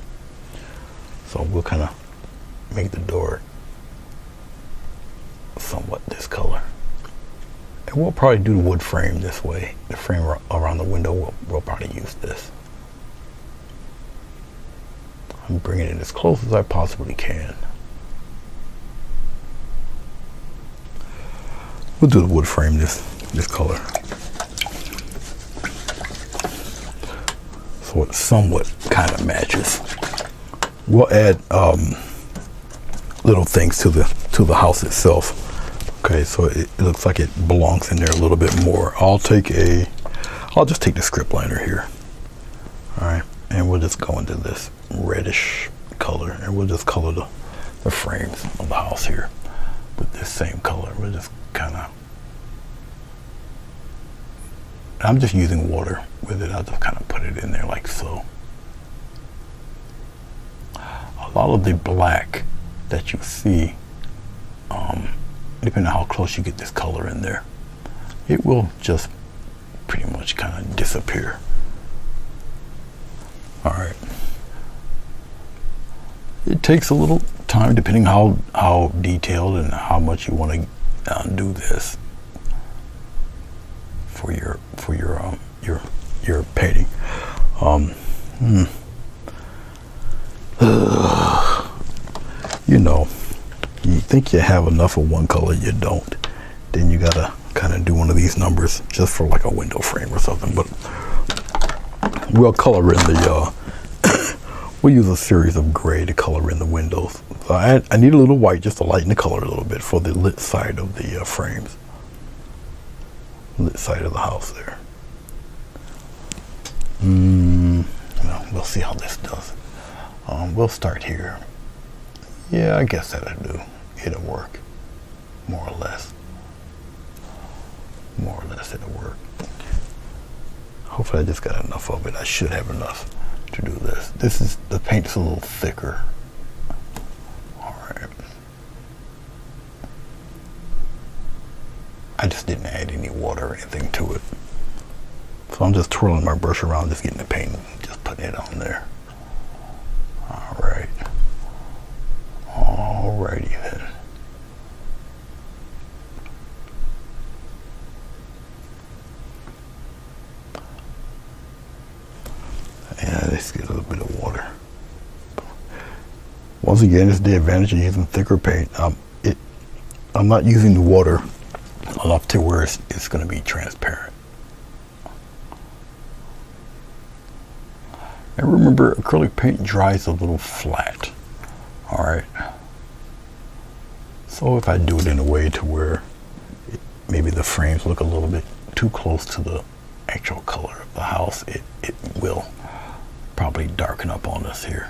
So we'll kind of make the door somewhat this color. And we'll probably do the wood frame this way. The frame around the window, we'll probably use this. I'm bringing it as close as I possibly can. We'll do the wood frame this color, so it somewhat kind of matches. We'll add little things to the house itself. Okay, so it looks like it belongs in there a little bit more. I'll just take the script liner here. All right, and we'll just go into this reddish color, and we'll just color the frames of the house here with this same color. We'll just kind of, I'm just using water with it. I'll just kind of put it in there like so. A lot of the black that you see, depending on how close you get this color in there, it will just pretty much kind of disappear. All right. It takes a little time depending how detailed and how much you want to do this for your painting. You know, you think you have enough of one color, you don't. Then you gotta kind of do one of these numbers just for like a window frame or something. But we'll color in the we'll use a series of gray to color in the windows. So I need a little white just to lighten the color a little bit for the lit side of the frames, lit side of the house there. Well, we'll see how this does. We'll start here. Yeah, I guess that'll do. It'll work, more or less. More or less it'll work. Hopefully I just got enough of it. I should have enough to do this. The paint's a little thicker. All right. I just didn't add any water or anything to it. So I'm just twirling my brush around, just getting the paint, just putting it on there. All right. Alrighty then. Yeah, let's get a little bit of water. Once again, it's the advantage of using thicker paint. I'm not using the water enough to where it's going to be transparent. And remember, acrylic paint dries a little flat. All right. So if I do it in a way to where maybe the frames look a little bit too close to the actual color of the house, it will probably darken up on us here.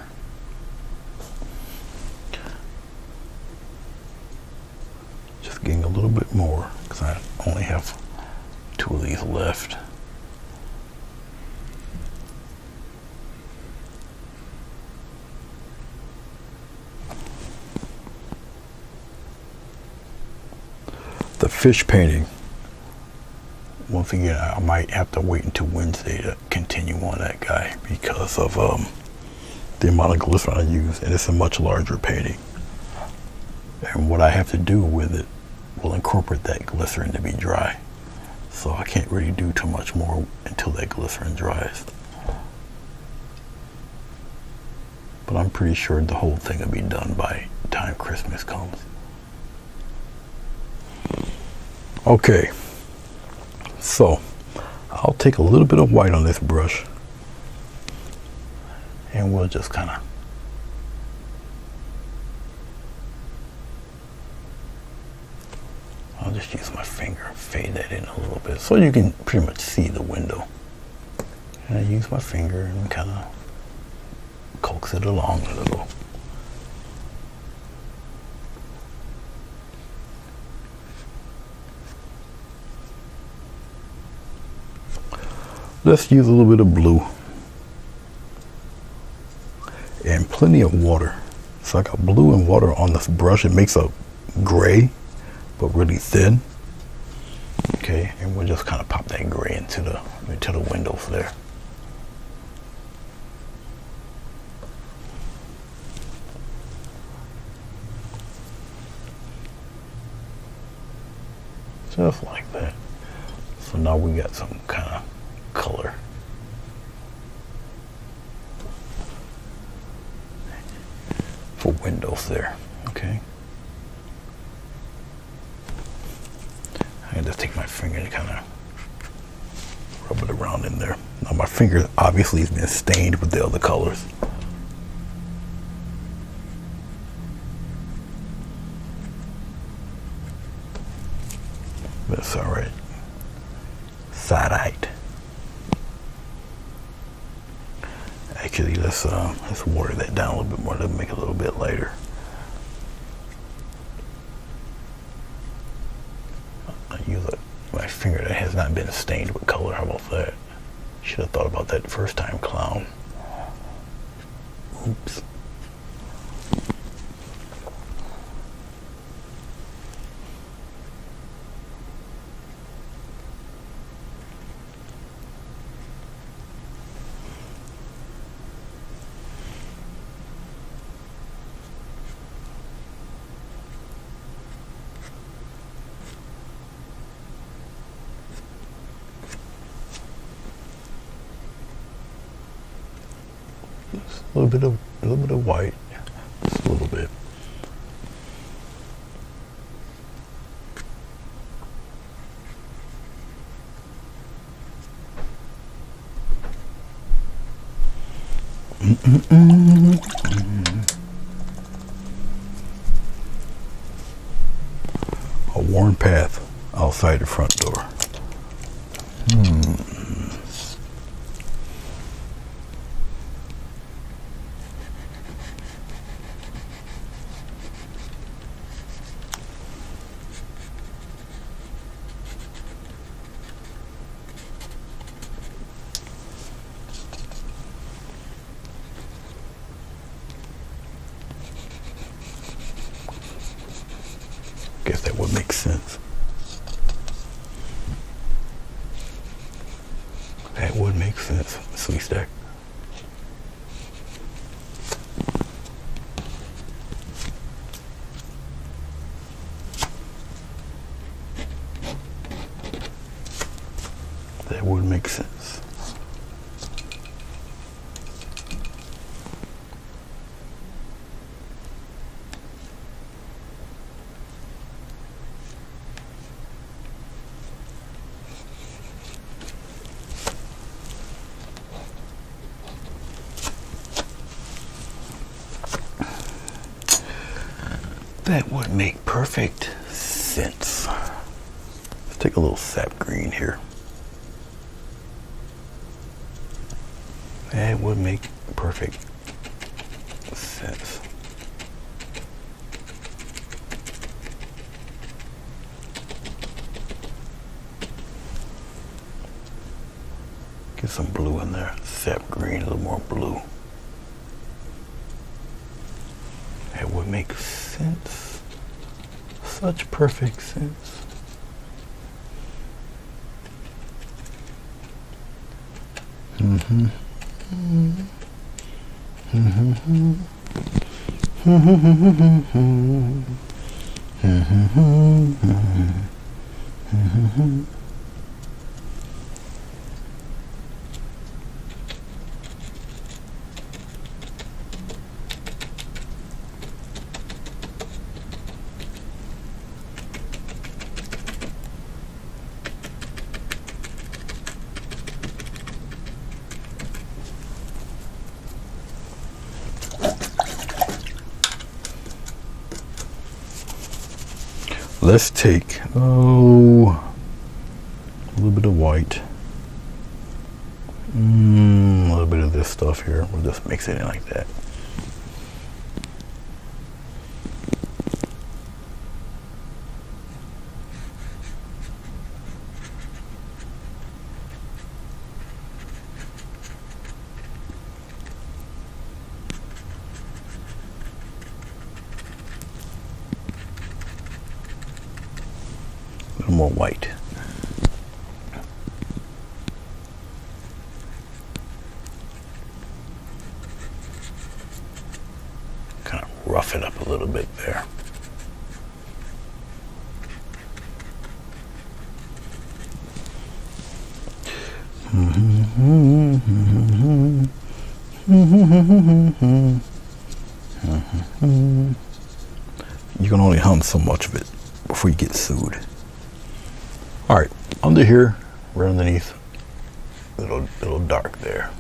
Just getting a little bit more because I only have 2 of these left. The fish painting, once again, I might have to wait until Wednesday to continue on that guy because of the amount of glycerin I use, and it's a much larger painting. And what I have to do with it will incorporate that glycerin to be dry. So I can't really do too much more until that glycerin dries. But I'm pretty sure the whole thing will be done by the time Christmas comes. Okay, so I'll take a little bit of white on this brush and we'll just kind of I'll just use my finger and fade that in a little bit so you can pretty much see the window. And I use my finger and kind of coax it along a little. Let's use a little bit of blue and plenty of water. So I got blue and water on this brush. It makes a gray, but really thin. Okay, and we'll just kind of pop that gray into the windows there. Just like that. So now we got some kind of color. For windows there, okay? I just take my finger and kind of rub it around in there. Now my finger obviously has been stained with the other colors. That's all right. Side-eyed. Actually, let's water that down a little bit more to make it a little bit lighter. I use my finger that has not been stained with color. How about that? Should have thought about that the first time, clown. Oops. A little bit of white, just a little bit. A worn path outside the front door. Guess that would make sense. That would make sense, Sweet Stack. That would make sense. That would make perfect sense. Let's take a little sap green here. That would make perfect sense. Get some blue in there. Sap green, a little more blue. That would make sense. Such perfect sense. Mm-hmm. Mm-hmm. Let's take a little bit of white, a little bit of this stuff here. We'll just mix it in like that. A little more white. Kind of rough it up a little bit there. You can only hum so much of it before you get sued. All right, under here, right underneath, little dark there.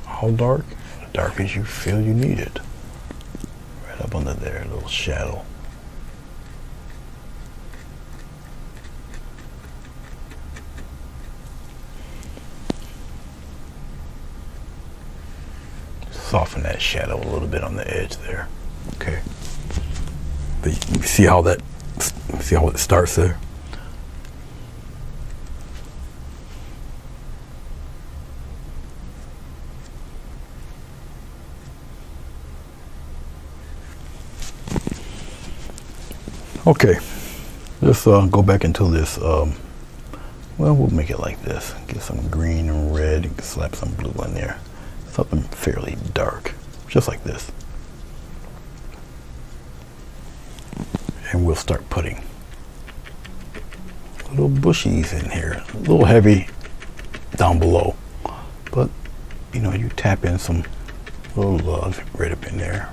How dark? As dark as you feel you need it. Right up under there, a little shadow. Soften that shadow a little bit on the edge there. Okay. But you see how it starts there? Okay, let's go back into this. Well, we'll make it like this. Get some green and red and slap some blue in there. Something fairly dark, just like this. And we'll start putting little bushies in here. A little heavy down below, but you know, you tap in some little love right up in there.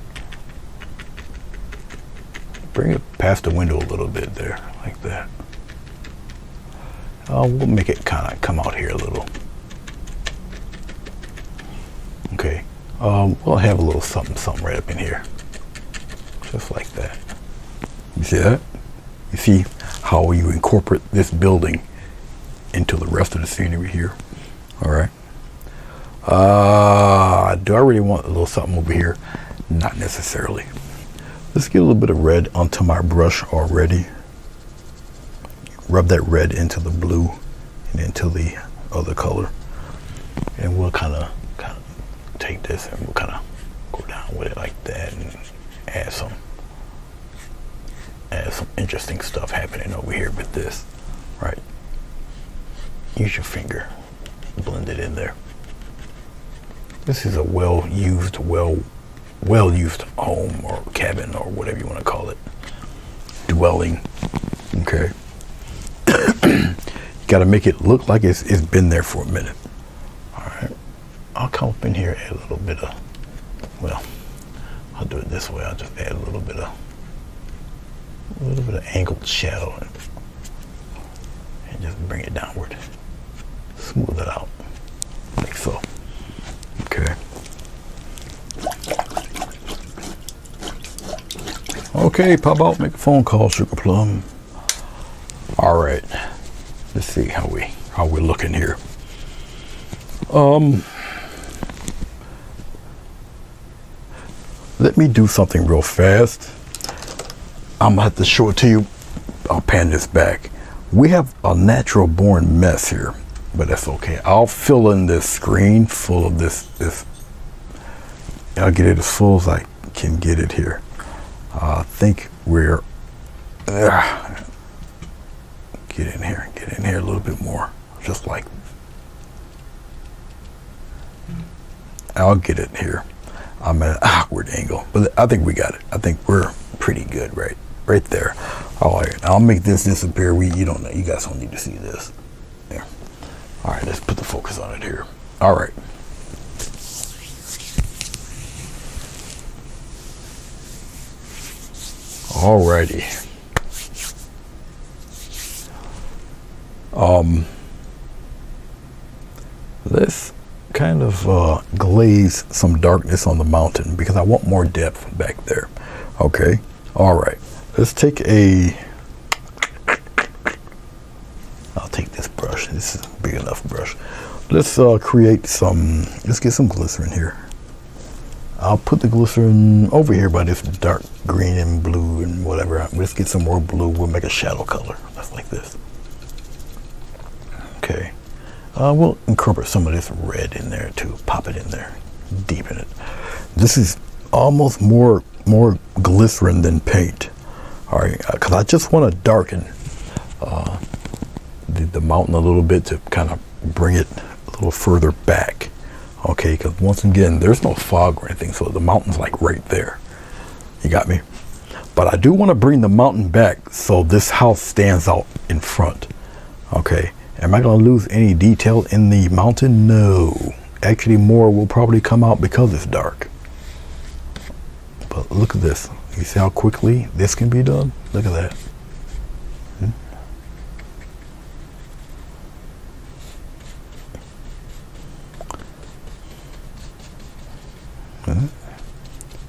Bring it past the window a little bit there, like that. We'll make it kind of come out here a little. Okay, we'll have a little something right up in here, just like that. You see that? You see how you incorporate this building into the rest of the scenery here? All right. Do I really want a little something over here? Not necessarily. Let's get a little bit of red onto my brush already. Rub that red into the blue and into the other color, and we'll kind of take this and we'll kind of go down with it like that and add some interesting stuff happening over here with this. Right, use your finger, blend it in there. This is a well-used home or cabin or whatever you want to call it, dwelling. Okay. You got to make it look like it's been there for a minute. All right, I'll come up in here, add a little bit of, well, I'll do it this way. I'll just add a little bit of angled shadow and just bring it downward, smooth it out like so. Okay. Okay, pop out, make a phone call, Sugar Plum. All right, let's see how we're looking here. Let me do something real fast. I'm gonna have to show it to you. I'll pan this back, We have a natural born mess here, but that's okay. I'll fill in this screen full of this. I'll get it as full as I can get it here. I think we're get in here a little bit more, just like. I'll get it here. I'm at an awkward angle, but I think we got it. I think we're pretty good right there. All right, I'll make this disappear. You don't know. You guys don't need to see this. There. All right, let's put the focus on it here. All right. Alrighty. Let's kind of glaze some darkness on the mountain because I want more depth back there. Okay. All right. Let's take I'll take this brush. This is a big enough brush. Let's create some. Let's get some glycerin here. I'll put the glycerin over here by this dark green and blue and whatever. Let's get some more blue. We'll make a shadow color. That's like this. Okay. We'll incorporate some of this red in there too. Pop it in there. Deepen it. This is almost more glycerin than paint. All right. Because I just want to darken the mountain a little bit to kind of bring it a little further back. Okay, because once again, there's no fog or anything, so the mountain's like right there. You got me? But I do want to bring the mountain back so this house stands out in front. Okay, am I going to lose any detail in the mountain? No. Actually, more will probably come out because it's dark. But look at this. You see how quickly this can be done? Look at that.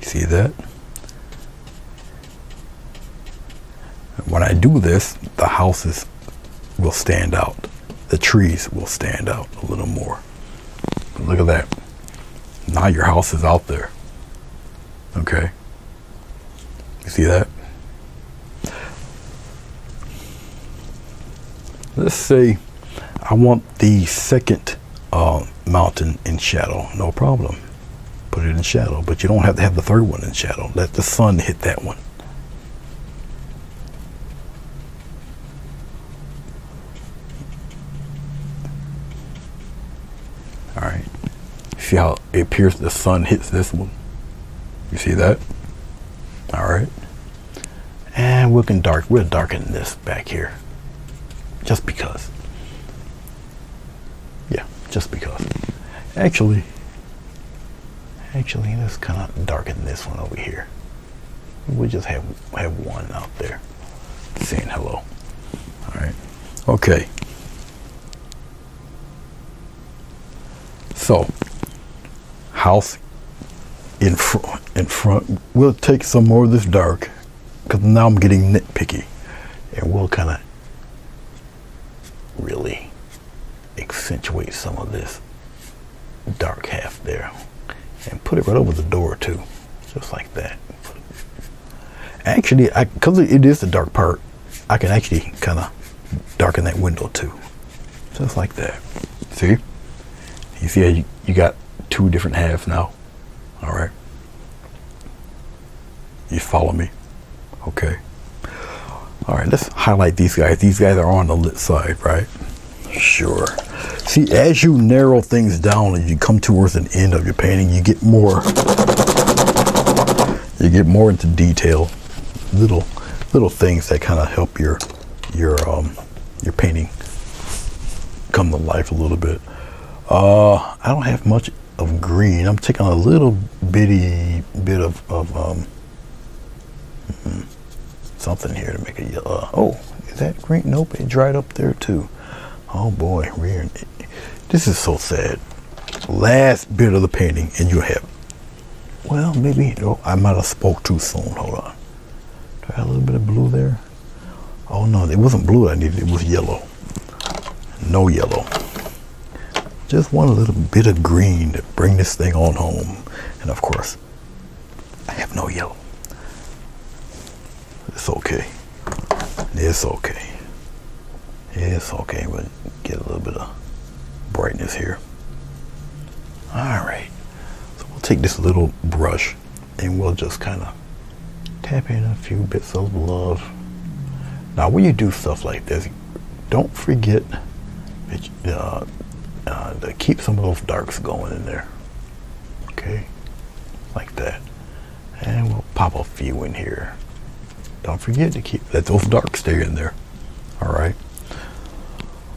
See that? When I do this, the houses will stand out. The trees will stand out a little more. Look at that. Now your house is out there. Okay. You see that? Let's say I want the second mountain in shadow. No problem. Put it in shadow, but you don't have to have the third one in shadow. Let the sun hit that one. All right. See how it appears the sun hits this one? You see that? All right. And we'll darken this back here. Just because. Yeah, just because. Actually, let's kind of darken this one over here. We'll just have one out there saying hello. All right. Okay. So, house in front. We'll take some more of this dark because now I'm getting nitpicky, and we'll kind of really accentuate some of this dark half there. And put it right over the door too, just like that. Actually, because it is the dark part, I can actually kind of darken that window too, just like that. See? You see how you got two different halves now? All right. You follow me? Okay. All right, let's highlight these guys. These guys are on the lit side, right? Sure. See, as you narrow things down and you come towards an end of your painting, you get more into detail, little things that kind of help your painting come to life a little bit. I don't have much of green. I'm taking a little bitty bit of something here to make a yellow. Oh, is that green? Nope, it dried up there too. Oh boy, this is so sad. Last bit of the painting and you have, well, maybe, I might have spoke too soon. Hold on. Do I have a little bit of blue there? Oh no, it wasn't blue I needed, it was yellow. No yellow. Just one little bit of green to bring this thing on home. And of course, I have no yellow. It's okay. It's okay. It's okay, but get a little bit of brightness here. All right, so we'll take this little brush and we'll just kind of tap in a few bits of love. Now when you do stuff like this, don't forget that, to keep some of those darks going in there. Okay, like that. And we'll pop a few in here. Don't forget to let those darks stay in there. All right.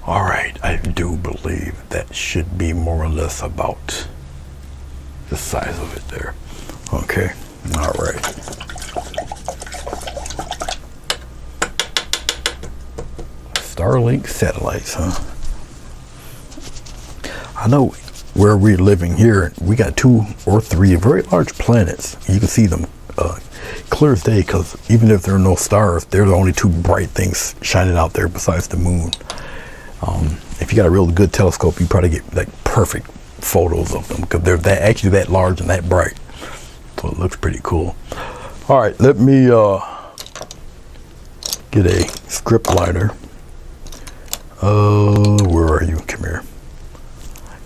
All right, I do believe that should be more or less about the size of it there. Okay, all right. Starlink satellites, huh? I know where we're living here, we got 2 or 3 very large planets. You can see them clear as day, because even if there are no stars, they're the only 2 bright things shining out there besides the moon. If you got a real good telescope, you probably get like perfect photos of them, because they're actually that large and that bright. So it looks pretty cool. All right, let me get a script liner. Where are you? Come here.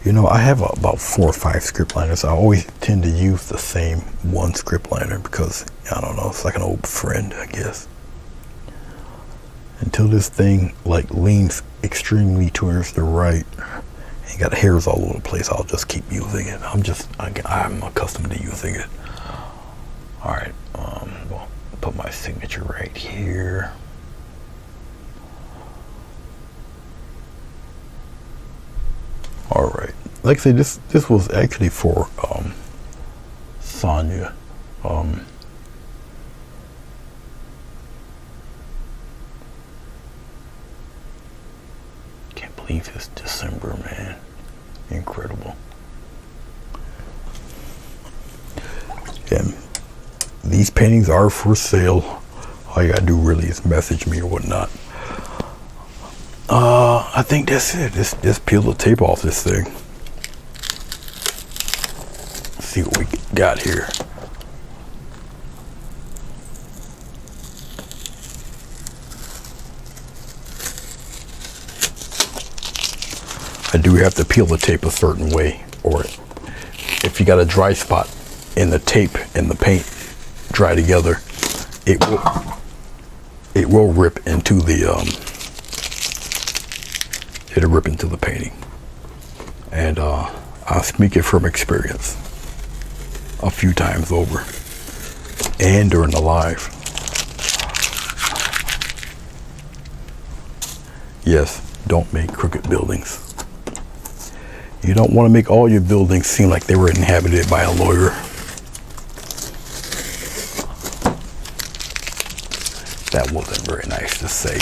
You know, I have about 4 or 5 script liners. I always tend to use the same one script liner because, I don't know, it's like an old friend, I guess. Until this thing like leans extremely towards the right and got hairs all over the place, I'll just keep using it. I'm accustomed to using it. All right, well, put my signature right here. All right, like I say, this was actually for Sonja. Can't believe it's December, man. Incredible. And these paintings are for sale. All you gotta do really is message me or whatnot. I think that's it. Just peel the tape off this thing. Let's see what we got here. I do have to peel the tape a certain way, or if you got a dry spot in the tape and the paint dry together, it will rip into the it'll rip into the painting. And I'll speak it from experience a few times over and during the live. Yes, don't make crooked buildings. You don't want to make all your buildings seem like they were inhabited by a lawyer. That wasn't very nice to say,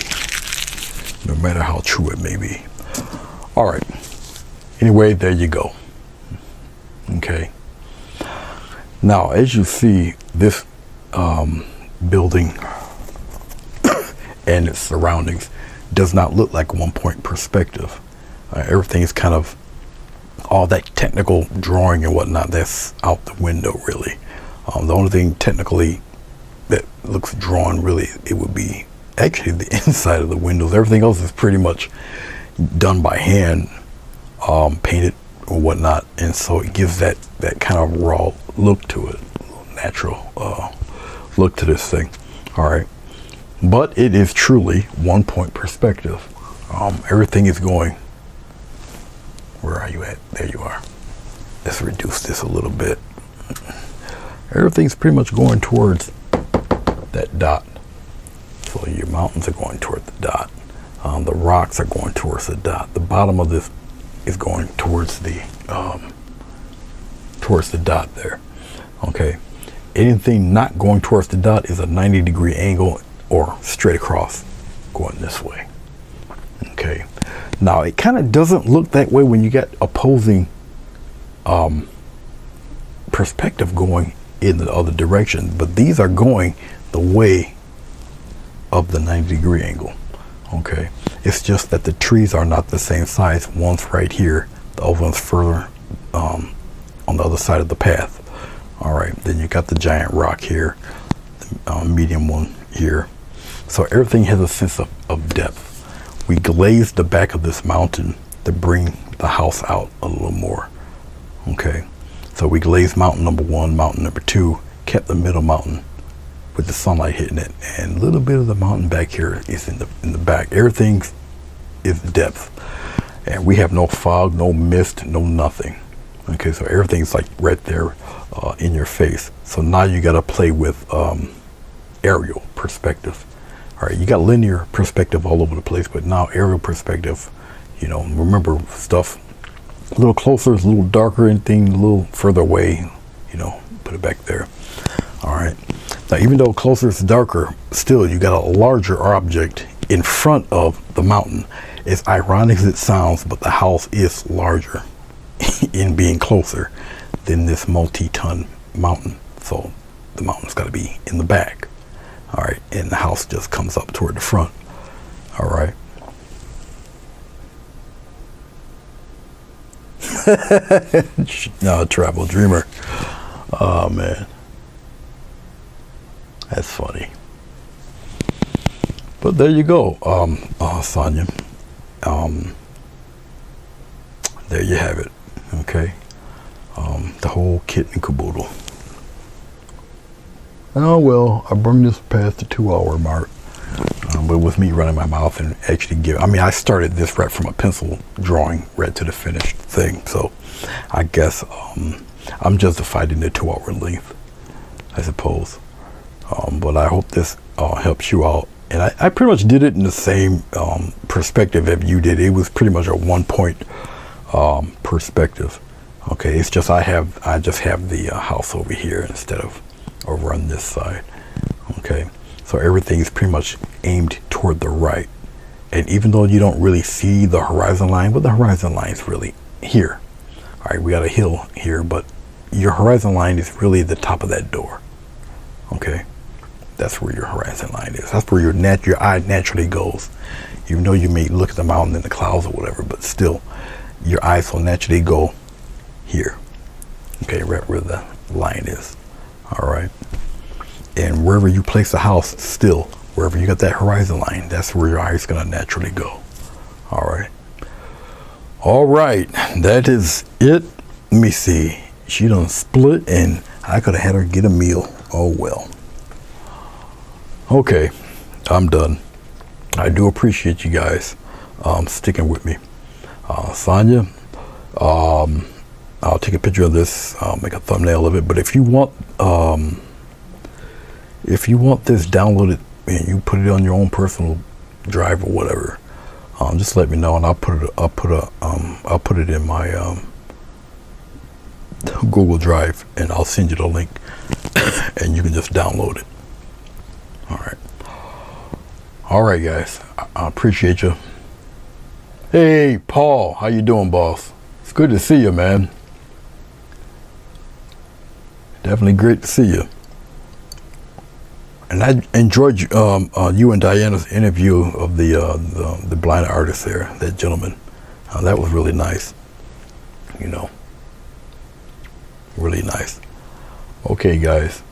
no matter how true it may be. All right. Anyway, there you go. Okay. Now, as you see, this building and its surroundings does not look like a one-point perspective. Everything is kind of, all that technical drawing and whatnot, that's out the window, really. The only thing technically that looks drawn, really, it would be actually the inside of the windows. Everything else is pretty much done by hand, painted or whatnot, and so it gives that kind of raw look to it, natural look to this thing. All right, but it is truly one-point perspective. Everything is going, where are you at? There you are. Let's reduce this a little bit. Everything's pretty much going towards that dot. So your mountains are going toward the dot. The rocks are going towards the dot. The bottom of this is going towards the dot there. Okay. Anything not going towards the dot is a 90-degree angle or straight across going this way. Okay. Now it kind of doesn't look that way when you got opposing perspective going in the other direction, but these are going the way of the 90-degree angle. Okay, it's just that the trees are not the same size. One's right here, the other one's further on the other side of the path. All right, then you got the giant rock here, the medium one here. So everything has a sense of depth. we glazed the back of this mountain to bring the house out a little more. Okay, so we glazed mountain number 1, mountain number 2, kept the middle mountain with the sunlight hitting it, and a little bit of the mountain back here is in the back. Everything is depth, and we have no fog, no mist, no nothing. Okay, so everything's like right there in your face. So now you got to play with aerial perspective. All right, you got linear perspective all over the place, but now aerial perspective, you know, remember stuff a little closer, a little darker, anything a little further away, you know, put it back there. All right, now even though closer is darker, still you got a larger object in front of the mountain. As ironic as it sounds, but the house is larger in being closer than this multi-ton mountain. So the mountain's got to be in the back. All right, and the house just comes up toward the front. All right. No, travel dreamer. Oh man, that's funny. But there you go, Sonja. There you have it. Okay, the whole kit and caboodle. Oh well, I bring this past the 2-hour mark, but with me running my mouth and actually I started this right from a pencil drawing right to the finished thing, so I guess I'm justified in the 2-hour length, I suppose. But I hope this helps you out, and I pretty much did it in the same perspective as you did. It was pretty much a 1-point perspective. Okay, it's just I just have the house over here instead of over on this side. Okay, so everything's pretty much aimed toward the right, and even though you don't really see the horizon line, but the horizon line is really here. All right, we got a hill here, but your horizon line is really the top of that door. Okay, that's where your horizon line is. That's where your eye naturally goes. Even though you may look at the mountain and the clouds or whatever, but still your eyes will naturally go here. Okay, right where the line is. All right, and wherever you place the house, still wherever you got that horizon line, that's where your eye is gonna naturally go. All right, that is it. Let me see, she done split and I could have had her get a meal. Oh well. Okay, I'm done. I do appreciate you guys sticking with me. Sonja, I'll take a picture of this, make a thumbnail of it, but if you want this downloaded and you put it on your own personal drive or whatever, just let me know and I'll put it in my Google Drive, and I'll send you the link and you can just download it. All right guys, I appreciate you. Hey Paul, how you doing, boss? It's good to see you, man. Definitely great to see you. And I enjoyed you and Diana's interview of the blind artist there, that gentleman. That was really nice. You know, really nice. Okay, guys.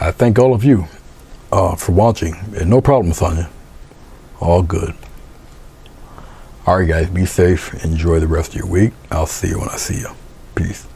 I thank all of you for watching. And no problem, Sonja. All good. All right, guys. Be safe. Enjoy the rest of your week. I'll see you when I see you. Peace.